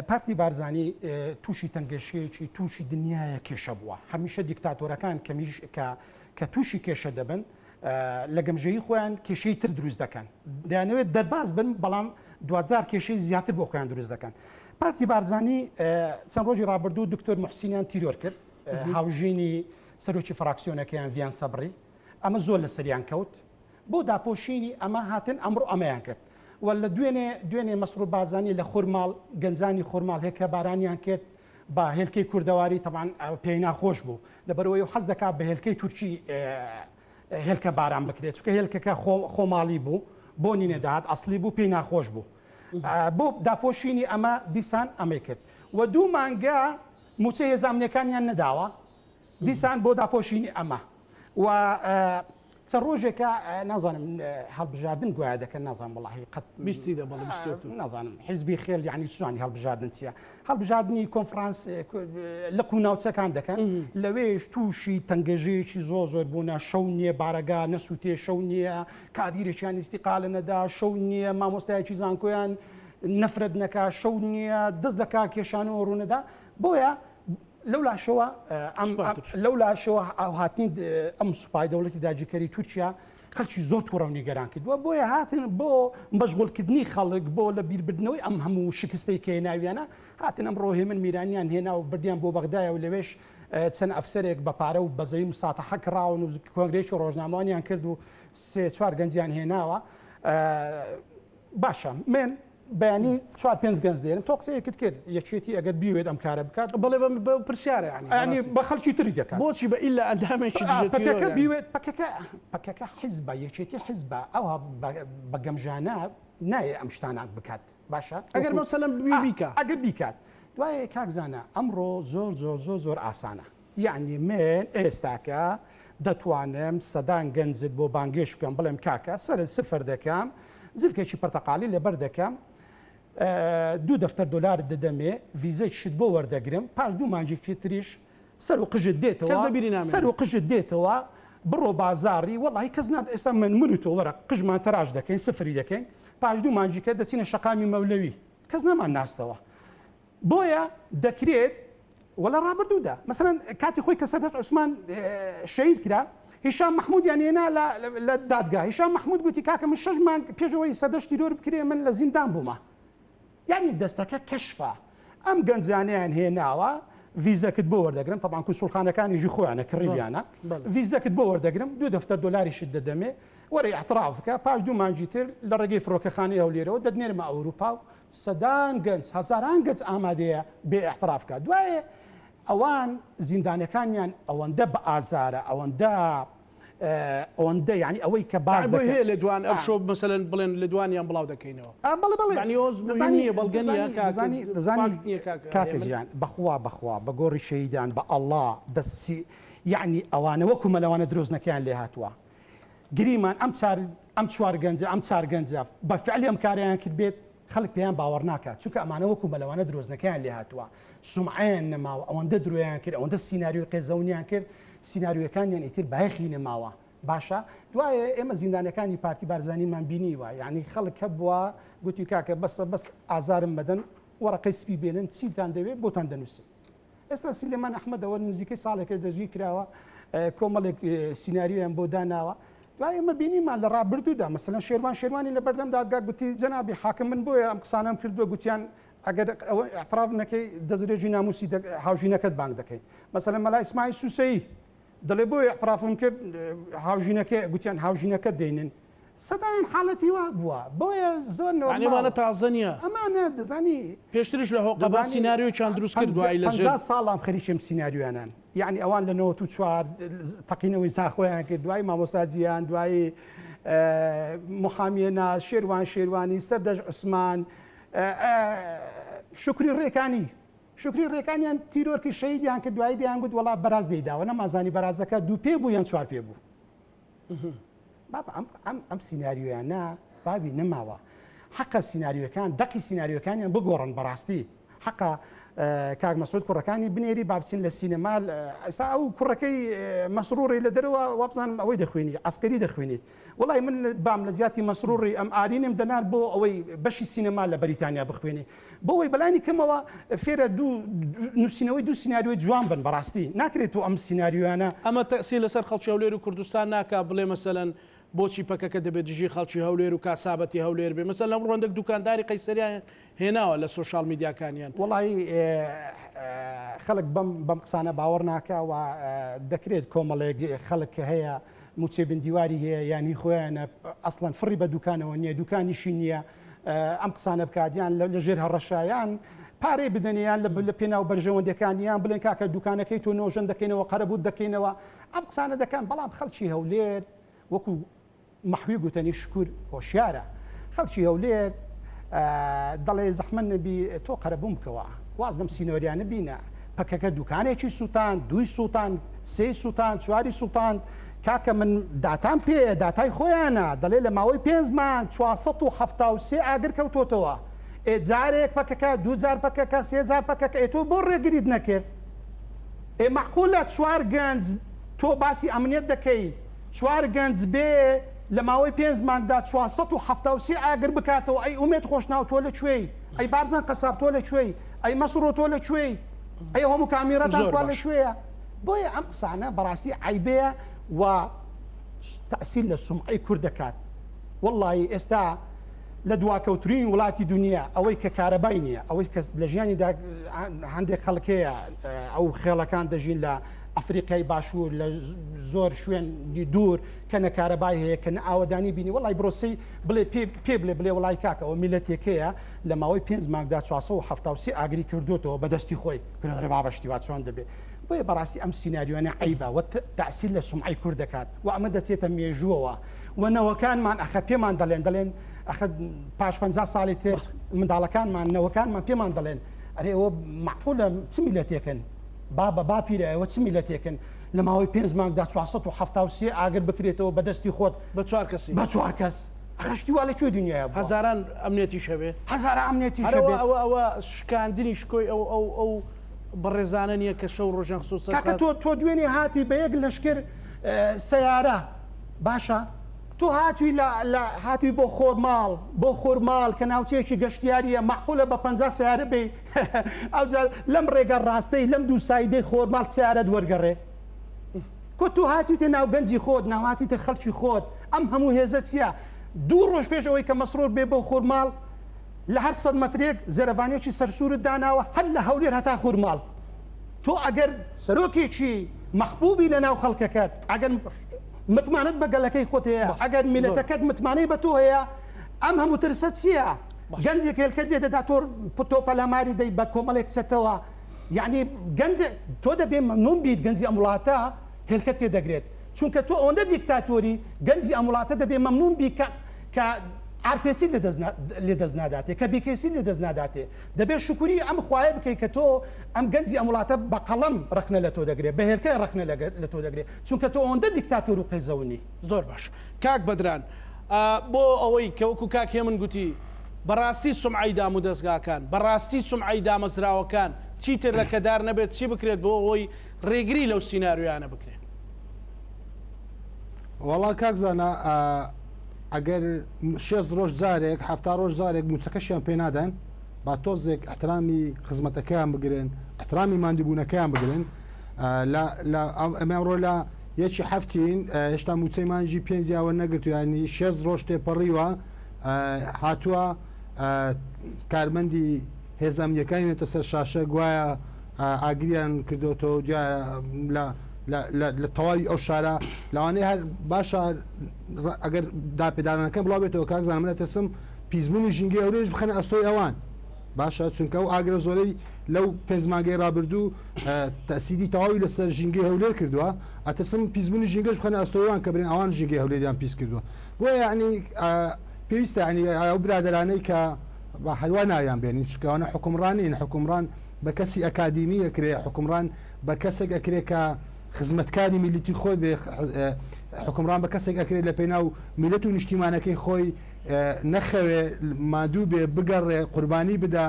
پارتی بارزانانی تووشی تەنگەشەیەکی تووشی دنیاە کێشە بووە هەمیشە دیکتاتۆرەکان کە تووشی کێشە دەبن لە گەمژەیی خۆیان کێشەی تر دروست دەکەن دەیانەوێت دەرباز بن بەڵام دوزار کێشەی زیاتر بۆ خۆیان دروست دەکەن پارتی بارزانانی چەند ڕۆژی ڕابردوو دکتۆر محسینیان تیرۆر کرد هاوژینی سەرۆکی فراکسیۆنەکەیان ڤیان سەبری ئەمە زۆر لە سەریان کەوت بۆ داپۆشینی ئەمە هاتن ئەمڕۆ ئەمەیان کرد ولا دوێنێ مەسرور بازانی لە خورماڵ گەنجانی خورماڵ هێکە بارانیان کرد بە هێلکەی کوردەواری تەمان پێی ناخۆش بوو لەبەرەوەی حەز دەکات بە هێلکەی تورکی هێلکە باران بکرێت چونکە هێلکەکە خۆماڵی بوو بۆ نینەداهات ئەسلی بوو پێی ناخۆش بوو بۆ داپۆشینی ئەمە دیسان ئەمەی کرد و دوو مانگە موچەی هێزانامنیەکانیان نەداوە دیسان بۆ داپۆشینی ئەمە و چەند ڕۆژێکە نازانم هەڵبژاردن گویا دەکەن نازانم وڵاهی قەت بیستیدە بەڵێ نازانم حیزبی خێل یعنی سوانی هەڵبژاردن چیە هەڵبژاردننی کۆنفرانس لە قوناوچەکان دەکەن لەوێش تووشی تەنگەژەیەکی زۆر بوونە شەو نییە بارەگا نەسووتێ شەو نییە کادیرێکیان ئیستیقالە نەدا شەو نییە مامۆستایەکی زانکۆیان نەفرەت نەکا شەو نییە دەست دەکا کێشانەوە ڕوونەدا بۆیە لەولاشەوە هاتنین ئەم سوپای دەوڵەتی داگیرکاری تورکیا خەڵکی زۆر تووڕە نیگەران کردووە بۆیە هاتن بۆ مەشغوڵکردنی خەڵک بۆ لە بیربردنەوەی ئەم هەموو شکستەی کە ناویانە هاتن ئەم ڕۆهێ من میرانیان هێنا و بردیان بۆ بەغدایە و لەوێش چەند ئەفسەرێک بە پارە و بەزەی مساتەحە کراون و کۆنگرێکی ڕۆژنامەوانیان کرد و سێ چوار گەنجیان هێناوە باشە من بەیانی 4-5 گەنج دێنم تۆ قسەیەکت کرد یەکێتی ئەگەر بیوێت ئەم کارە بکات بڵێ بە پرسیارە ینی بە خەڵکی تری دەکات بۆچی بە ئیلا ئەندامێکی پەکەکە بیوێت پەکەکە حیزبە یەکێتی حیزبە ئەوە بە گەمژانە نایە ئەم شتانە بکات باشە ئەگەر مەسەلەن بیکە ئەگەر بیکات دوایە کاکزانە ئەمڕۆ زۆر ئاسانە یعنی من ئێستاکە دەتوانم سەدان گەنجت بۆ بانگێش بکەم بڵێم کاکە سفر دەکەم زلکێکی پەرتەقالی لەبەر دەکەم 2 دەفتەر دلار دەدەمێ ڤیزەی شت بۆ وەردەگرم پاش 2 مانجی تریش سەر و قژت دێتەوە بڕۆ بازاری وەڵی کەس نات ئێستا من و تۆ وەرە قژمان تەراژ دەکەین سفری دەکەین پاش 2 مانجیکە دەچینە شەقامی مەولەوی کەس نەمان ناستەوە بۆیە دەکرێت وەڵا ڕابردوودا مثلەن کاتی خۆی کە سەدەت عوسمان شەهید کرا هیشام محمودیان هێنا لە دادگا هیشام محمود گوتی کاکە من 6 مانگ پێشەوەی سەدەشتی دۆر بکرێ من لە زیندان بوومە یعنی دەستەکە کەشفە ئەم گەنجانیان هێناوە ڤیزەکت بۆ وەردەگرم طبعاً کوسڵخانەکانیژی خۆیانە کڕیویانە ڤیزەکت بۆ وەردەگرم 2 دەفتەر دۆلاریشت دەدەمێ وەرە اعتراف بکە پاش 2 مانگی تر لە ڕێگەی فڕۆکەخانەی هەولێرەوە دەدنێرمە ئەوروپا و سەدان گەنج هەزاران گەنج ئامادەیە بێ اعتراف بکە دوایە ئەوان زیندانەکانیان ئەوەندە بە ئازارە ئەوەندە یعنی ئەوەی کە باز هەیە لە دوان ئەو شۆ مەسەلەن بڵێن لە دوانیان بڵاو دەکەینەوە نییە بەڵگەنیە کاکەجیان بەخوا بە گۆڕی شەیدان بە ئەڵڵا دەستی یعنی ئەوانە وەکو مەلەوانە درۆزنەکەیان لێ هاتووە گریمان ئەم چوار گەنجە ئەم چار گەنجە بە فعلی ئەم کاریان کرد بێت خەڵک پێیان باوەڕ ناکات چونکە ئەمانە وەکو مەلەوانە درۆزنەکەیان لێ هاتووە سومعیان نەماوە ئەوەندە درۆیان کرد ئەوەندە سیناریۆ قێزەونیان کرد سیناریۆەکانیان ئیتر بایەخی نەماوە باشە دوایە ئێمە زیندانەکانی پارتی بارزانیمان بینیوە یعنی خەڵک هەبووە گوتی کاکە بەس ئازارم مەدەن وەرەقەی سپی بێنن چیتان دەوێت بۆتان دەنووسن ئێستا سلێمان ئەحمەدەوە نزیکەی ساڵێکە دەژی کراوە کۆمەڵێک سیناریۆیان بۆ داناوە دوای ئێمە بینیمان لە ڕابردوودا مەسەلەن شێروانی لە بەردەم دادگا گوتی جەنابی حاکم من بۆیە ئەم قسانەم کردووە گوتیان ئەگەر ئەوە اعتراف نەکەی دەزرێژی ناموسی هاوژینەکەت بانگ دەکەین مەسەلەن مەلای ئیسماعیل سوسەیی دەڵێ بۆیە اعترافم کرد هاوژینەکە گوتیان هاوژینەکە دێنن سەدایان حاڵەتی وا بووە بۆیە زۆر ئەمانە تازە نییە ئەمانە دەزانی پێشترش لە هۆقەبان سیناریۆیان دروست کرد دوای لە 50 ساڵام خەریکم سیناریویانان یعنی ئەوان لە 94 تەقینەوەی زاخۆیان کرد دوای مامۆساجیان دوای محامیێنا شێروانی سەردەژ عوسمان شکری ڕێکانیان تیرۆرکی شەیدیان کرد دوای دیان گوت وڵا بەراز دەیداوە نەمازانی بەرازەکە 2 پێ بوو یان 4 پێ بوو ئەم سیناریۆیانە بابی نەماوە حەقە سیناریۆەکان دەقی سیناریۆەکانیان بگۆڕن بەڕاستی حەقە کاک مەسعود کوڕەکانی بنێری بابچین لە سینەما ئێستا ئەو کوڕەکەی مەسروڕی لە دەرەوە وابزانم ئەوەی دەخوێنی عسکەری دەخوێنیت وڵی من بام لە زیاتی مەسروڕی ئەم ئارینم دەنار بۆ ئەوەی بەشی سینەما لە بەریتانیا بخوێنی بۆەوەی بەلانی کەمەوە فێرە نووسینەوەی 2 سیناریۆی جوان بن بەڕاستی ناکرێت و ئەم سیناریۆیانە ئەمە تەسی لەسەر خەڵکی هەولێر و کوردستان ناکا بڵێ مەسەلەن بۆچی پەکەکە دەبێت دژی خەڵکی هەولێر و کاسابەتی هەولێر بێ مەسەلەن لەم ڕۆندەك دوکانداری قەیسەریان هێناوە لە سوشال میدیاکانیان وڵی خەڵک بەم قسانە باوەڕ ناکە و دەکرێت کۆمەڵێک خەڵک هەیە موچێ بندیواری هەیە ینی خۆیانە ئەسڵەن فڕی بە دوکانەوە نییە دوکانیشی نییە ئەم قسانە بکاتیان لە ژێر هەڕەشایان پارەی بدەنیان لە پێناو بەرژەوەندەکانیان بڵێن کاکە دوکانەکەی تۆ نۆژەن دەکەینەوە قەرەبوت دەکەینەوە ئەم قسانە دەکەن بەڵام خەڵکی هەولێر وەکو محوی گوتنی شکور هۆشیارە خەڵکی هەولێر دەڵێ زەحمە نەبی تۆ قەرەبووم بکەوە واز لەم سینۆریانە بینە پەکەکە دوکانێکی سووتان 2 سووتان 3 سووتان 4 سووتان کاکە من داتان پێ داتای خۆیانە دەڵێ لە ماوەی 5 مانگ 473 ئاگر کەوتۆتەوە جارێک پەکەکە 2 جار پەکەکە 3 جار پەکەکە تۆ بۆ ڕێگریت نەکرد معقولە 4 گەنج تۆ باسی ئەمنیەت دەکەی 4 گەنج بێ لە ماوەی 5 مانگدا 473 ئاگر بکاتەوە ئەی ئومێت خۆشناو تۆ لە کوێی ئەی بارزان قەساب تۆ لە کوێی ئەی مەسڕۆ تۆ لە کوێی ئەی هەموو کامیرەتان تۆ لە کوێیە بۆیە ئەم قسانە بەڕاستی عیبەیە و تەئسیل لە سومعەی کورد دەکات وەڵڵی ئێستا لە دواکەوترین وڵاتی دنیا ئەوەی کە کارەبای نییە ئەوەی کە لە ژیانیدا هەندێک خەڵکەیە ئەو خێڵەکان دەژین لە ئەفریقای باشوور لە زۆر شوێنی دوور کە نەکارەبای هەیە کە ئاوەدانی بینی وڵی برۆسی بڵێ پێ بڵێ وڵی کاکەەوە میلەتێکەیە لە ماوەی 5 مانگدا 473 ئاگری کردوتەوە بەدەستی خۆی کرێ بابشتی وا چۆن دەبێت بۆیە بەڕاستی ئەم سیناریۆنە عیبە و تەئسیل لە سومعەی کورد دەکات و ئەمە دەچێتە مێژووەوە و نەوەکانمان ئەخە پێمان دەڵێن ئەخە پاش 50 ساڵی تر منداڵەکانمان نەوەکانمان پێمان دەڵێن ئەرێ ئەوە معقولە چ میلەتێکن با پیرە ئەوە چ میلەتێکن لە ماوەی 5 مانگدا 473 ئاگر بکرێتەوە بەدەستی خۆت بە 4 کەسی بە 4 کەس ئەخشتی وا لە کوێ دنیاە هەزاران ئەمنێتی شەبێ هەزارە ئەمنێتی شەبێ ئەوە شکاندنی شکۆی ئەو بەڕێزانە نییە کە شەو ڕۆژان خصوصا تۆ دوێنێ هاتی بە یەک لەشکر سەیارە باشە تۆ هاتووی لە هاتووی بۆ خۆرماڵ کە ناوچەیەکی گەشتیاریە معقولە بە 50 سیارە بێ ئەوجار لەم ڕێگە ڕاستەی لەم دوو سایدەی خۆرماڵ سیارەت وەرگەڕێ کۆ تو هاتوویتە ناو گەنجی خۆت ناواتیتە خەڵکی خۆت ئەم هەموو هێزە چییە؟ 2 ڕۆژ پێشەوەی کە مەسرور بێ بۆ خۆرماڵ لە هەر 100 مەترێک زەرەبانێکی سەرسوورت داناوە هەر لە هەولێر هەتا خۆرماڵ تۆ ئەگەر سەرۆکێکی مەحبوبی لە ناو خەڵکەکەت ئەگەر متمانت بە گەلەکەی خۆت هەیە ئەگەر میلەتەکەت متمانەی بە تۆ هەیە ئەم هەموو ترسە چییە؟ گەنجێک هێلکەت دێتە تۆ پەلاماری دەی بە کۆمەڵێک سەتەوە یعنی گەنج تۆ دەبێ مەمنون بیت گەنجی ئەم وڵاتە هێلکەت تێدەگرێت چونکە تۆ ئەوەندە دیکتاتۆری گەنجی ئەم وڵاتە دەبێ مەمنون بی کە ئارپێسی لێ دەست ناداتێ کە بیکێسی لێ دەست ناداتێ دەبێت شکوری ئەم خوایە بکەیت کە تۆ ئەم گەنجی ئەم وڵاتە بە قەڵەم ڕخنە لە تۆ دەگرێت بە هێلکە ڕخنە لە تۆ دەگرێت چونکە تۆ ئەوەندە دیکتاتۆر و قەیزەونی. زۆر باش کاک بەدران بۆ ئەوەی کە وەکو کاک هێمن گوتی بەڕاستی سومعی دام و دەستگاکان بەڕاستی سومعی دامەزراوەکان چیتر لە کەدار نەبێت چی بکرێت بۆ ئەوەی ڕێگری لەو سیناریویانە بکرێت؟ وەڵا کاکزانە ئەگەر 6 ڕۆژ جارێک 7 ڕۆژ جارێک موچەکەشیان پێ نادەن با تۆزێک احترامی خزمەتەکەیان بگرن احترامی ماندووبوونەکەیان بگرن ئەمەڕۆ لە یەکی هەفتین هێشتا موچەی مانجی پێنجیاوە نەگرتو ینی 6 ڕۆژ تێپەڕیوە هاتووە کارمەندی هێزامیەکانێتە سەر شاشە گوایە ئاگریان کردوەوە لە تەواوی ئەو شارە لەوانەیە هەر باشە ئەگەر داپێدانەکەم بڵاو بێتەوە کاکزانم منە تەسم پیسبوونی ژینگەی ئەورێژ بخەنە ئەستۆی ئەوان باشە چونکە ئەو ئاگرە زۆرەی لەو 5 مانگەی ڕابردوو تەسیدی تەواوی لەسەر ژینگەی هەولێر کردووە ئەتەسم پیسبوونی ژینگەش بخەنە ئەستۆیوان کە برێن ئەوان ژینگەی هەولێریان پیس کردووە بۆ یعنی پێویستە ینی ئەو برادرانەی کە بە هەلوا ناویان بێنین چکەوانە حکومڕانین حکومڕان بە کەسی ئەکادیمی ئەکرێ حکومڕان بە کەسێک ئەکرێ کە خزمەتکاری میلیتی خۆی بێ حکومڕان بە کەسێک ئەکرێت لە پێناو میلەت و نیشتیمانەکەی خۆی نەخەوێ مادوو بێ بگەڕێ قوربانی بدا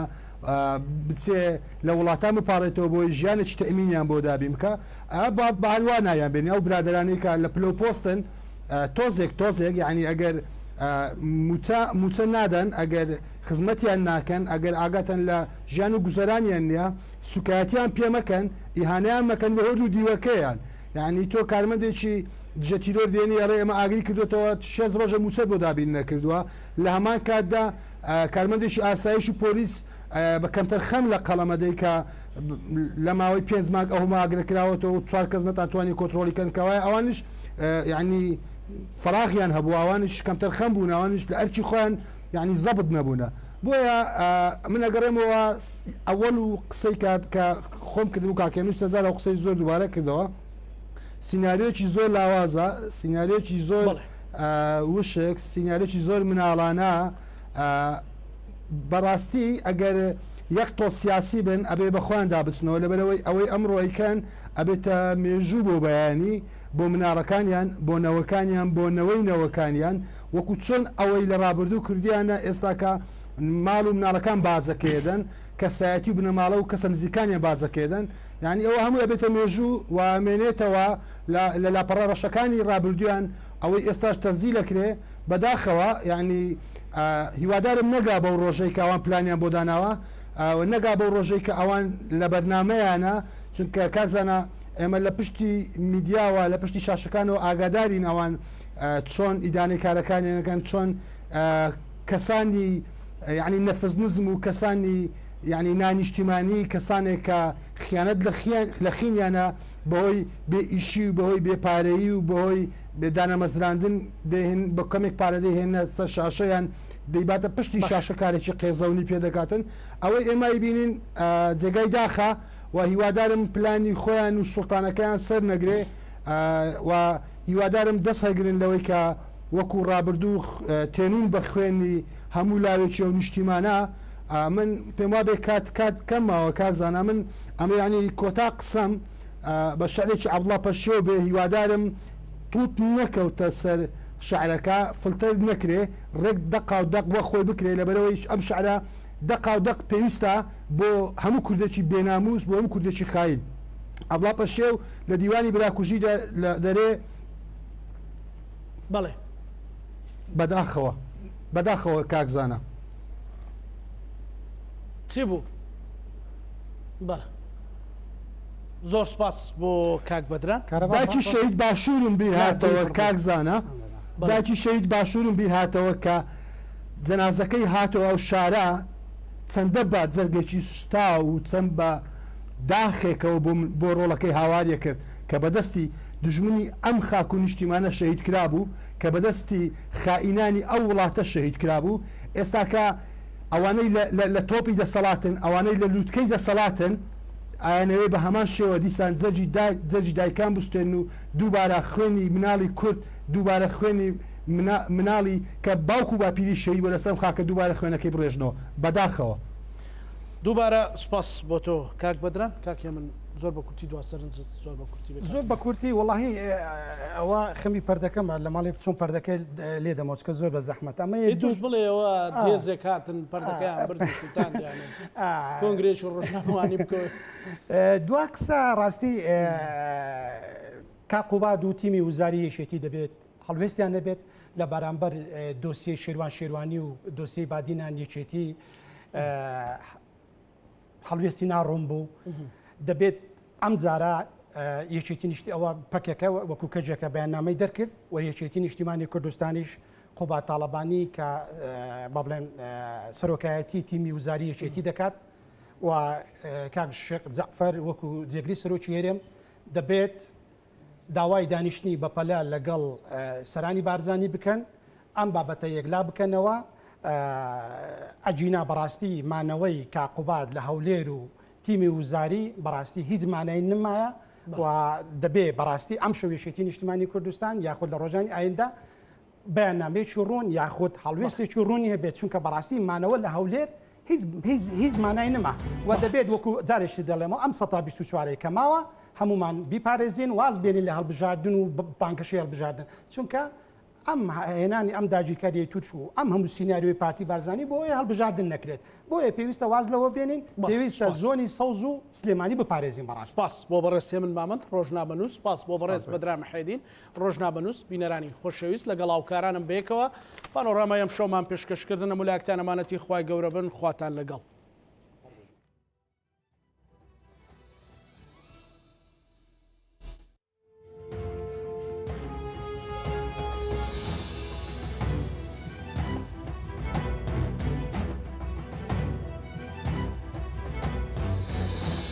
بچێ لە وڵاتان بپارێتەوە بۆی ژیانێکی تەمینیان بۆ دابیم کە بە هەلوا نایان بێنی ئەو برادرانەی کە لە پلۆپۆستن تۆزێک یعنی ئەگەر موچە نادەن ئەگەر خزمەتیان ناکەن ئەگەر ئاگاتن لە ژیان و گوزەرانیان نییە سوکایەتیان پێمەکەن ئیهانیان مەکەن بە هۆرد و دیوەکەیان یعنی تۆ کارمەندێکی دژە تیرۆر دێنی ئەڕێ ئەمە ئاگری کردوێتەوە 6 ڕۆژە موچە بۆ دابین نەکردووە لە هەمان کاتدا کارمەندێکی ئاسایش و پۆلیس بە کەمتەر خەم لە قەڵەمەدەی کە لە ماوەی 5 مانگ ئەوما ئاگرەکراوەتەوە 4 کەس نەتوانی کۆنتڕۆلیکەن کەوایە ئەوانش یعنی فراغیان هەبوو ئەوانش کەمتەر خەم بوون ئەوانش لە ئەرکی خۆیان یعنی زەبت نەبوونە بۆیە من ئەگەڕێمەوە ئەوەل و قسەی کە خۆم کردم و کاکێنوش سەزار ئەو قسەی زۆر دووبارە کردەوە سیناریۆکی زۆر لاوازە سیناریۆکی زۆر وشک سیناریۆکی زۆر مناڵانە بەڕاستی ئەگەر یەک تۆ سیاسی بن ئەبێ بەخۆیان دابچنەوە لەبەرەوەی ئەوەی ئەمڕۆیکەن ئەبێتە مێژوو بۆ بەیانی بۆ مناڵەکانیان بۆ نەوەکانیان بۆ نەوەی نەوەکانیان وەکو چۆن ئەوەی لە ڕابردوو کردیانە ئێستاکە ماڵ و مناڵەکان بازەکێدەن کەسایەتی و بنەماڵە و کەسە نزیکانیان بازەکێدەن یعنی ئەوە هەموو ئەبێتە مێژوو و ئەمێنێتەوە لە لاپەڕە ڕەشەکانی ڕابردویان ئەوەی ئێستاش تەرزی لەکرێ بەداخەوە یعنی هیوادارم نەگا بەو ڕۆژەی کە ئەوان پلانیان بۆ داناوە نەگا بەو ڕۆژەی کە ئەوان لە بەرنمەیانە چونکە کاکزانە ئێمە لە پشتی میدیاوە لە پشتی شاشەکانەوە ئاگادارین ئەوان چۆن ئیدانەی کارەکانیانەکەن چۆن کەسانی یعنی نەفزنزم و کەسانی یعنی نانیشتیمانی کەسانێک کە خیانەت لە خینیانە بەهۆی بێ ئیشی و بەهۆی بێپارەیی و بەهۆی بێدانەمەزراندن دێهن بە کەمێک پارەدەی هێنە سەر شاشەیان دەیباتە پشتی شاشەکارێکی قێزەونی پێدەکاتن ئەوەی ئێمای بینین جێگای داخە و هیوادارم پلانی خۆیان و سوڵتانەکەیان سەر نەگرێ و هیوادارم دەست هەگرن لەوەی کە وەکو ڕابردوو تێنون بە خوێنی هەموو لاوێکی و نیشتیمانە من پێم وابێ کات کەمەوە کارزانە من ئەمە ینی کۆتا قسەم بە شعرێکی عەبدوڵڵا پەشێو بێ هیوادارم توت نەکەوتە سەر شعرەکە فلتر نەکرێ ڕێک دەقا و دەق وە خۆی بکرێ لەبەرەوەی ئەم شعرە دەقا و دەق پێویستە بۆ هەموو کوردێکی بێناموس بۆ هەموو کوردێکی خاین عەبدوڵڵا پەشێو لە دیوانی براکوژی دەرێ بەڵێ بەداخەوە کاکزانە چی بوو؟ بەڵێ زۆر سپاس بۆ کاک بەدران. داکی شەید باشوورم بیر هاتەوە کاکزانە داکی شەید باشوورم بیر هاتەوە کە جەنازەکەی هاتەوە ئەو شارە چەندە بە جەرگێکی سوستا و چەند بە داخێکەوە بۆ ڕۆڵەکەی هاوارە کرد کە بەدەستی دژمنی ئەم خاک و نیشتیمانە شەهید کرابوو کە بەدەستی خائینانی ئەو وڵاتە شەهید کرابوو. ئێستا کە ئەوانەی لە تۆپی دەسەڵاتن ئەوانەی لە لووتکەی دەسەڵاتن ئایانەوەی بە هەمان شێوە دیسان جەرجی دایکان بستێن و دووبارە خوێنی مناڵی کورد دووبارە خوێنی مناڵی کە باوکو و باپیری شەهید بۆ لەسەر خاکە دووبارە خوێنەکەی بڕێژنەوە بەداخەوە. دووبارە سپاس بۆ تۆ کاک بەدران. کاکێ من زۆر بە کورتی دواسەرن زۆر بە کورتی زۆر بە کورتی وڵی ئەوە خەمی پەردەکەمە لە ماڵی بچۆن پەردەکەی لێ دەمەچکە زۆر بە زەحمەت ئەمە دوش بڵێەوە دێزێک هاتن پەردەکەیان برد سووتان کۆنگرێکی ڕۆژنامەوانی بکەوە. دوا قسە ڕاستی کاقوباد و تیمی وزاری یەکێتی دەبێت هەڵوێستیان دەبێت لە بەرامبەر دۆسیە شێروانی و دۆسی بادینان یەکێتی هەڵوێستی ناڕۆم بوو دەبێت ئەم جارە یەکێتی نیشتی ئەوە پەکێکە وەکو کەجێکە بەیاننامەی دەرکرد و یەکێتی نیشتیمانی کوردستانیش قوبا تاالبانی کە با بڵێن سەرۆکایەتی تیمی وزاری یەکێتی دەکات و کاک شێخ جەعفەر وەکو جێگری سەرۆکی هێرێم دەبێت داوای دانیشتنی بەپەلا لەگەڵ سەرانی بارزانانی بکەن ئەم بابەتە یەکلا بکەنەوە ئەجینا بەڕاستی مانەوەی کاقوباد لە هەولێر و تیمی وزاری بەڕاستی هیچ مانای نمایە و دەبێ بەڕاستی ئەم شەوێشێتی نیشتیمانی کوردستان یاخود لە ڕۆژانی ئایندا بەیاننامەیەکی ڕوون یاخود هەڵوێستێکی ڕوونی هەبێت چونکە بەڕاستی مانەوە لە هەولێر هیچ مانای نما و دەبێت وەکو جارێکی دەڵێمەوە ئەم 124 کە ماوە هەمومان بیپارێزین واز بێنین لە هەڵبژاردن و بانکەشی هەڵبژاردن چونکە ئەم هێنانی ئەم داگیرکاریی توش و ئەم هەموو سینناریۆی پارتی بارزانانی بۆ ئەوەیە هەڵبژاردن نەکرێت بۆیە پێویستە واز لەوە بێنین پێویستە زۆنی سەوز و سلێمانی بپارێزین بەڕاست. سپاس بۆ بەڕێز من مامەند ڕۆژنامەنووس سپاس بۆ بەڕێز بەدرام حەیدین ڕۆژنامەنووس بینەرانی خۆشەویست لەگەڵ هاوکارانم بێکەوە پانۆڕامای ئەم شەومان پێشکەشکردن مولایەکتانەمانەتی خوای گەورە بن خواتان لەگەڵ.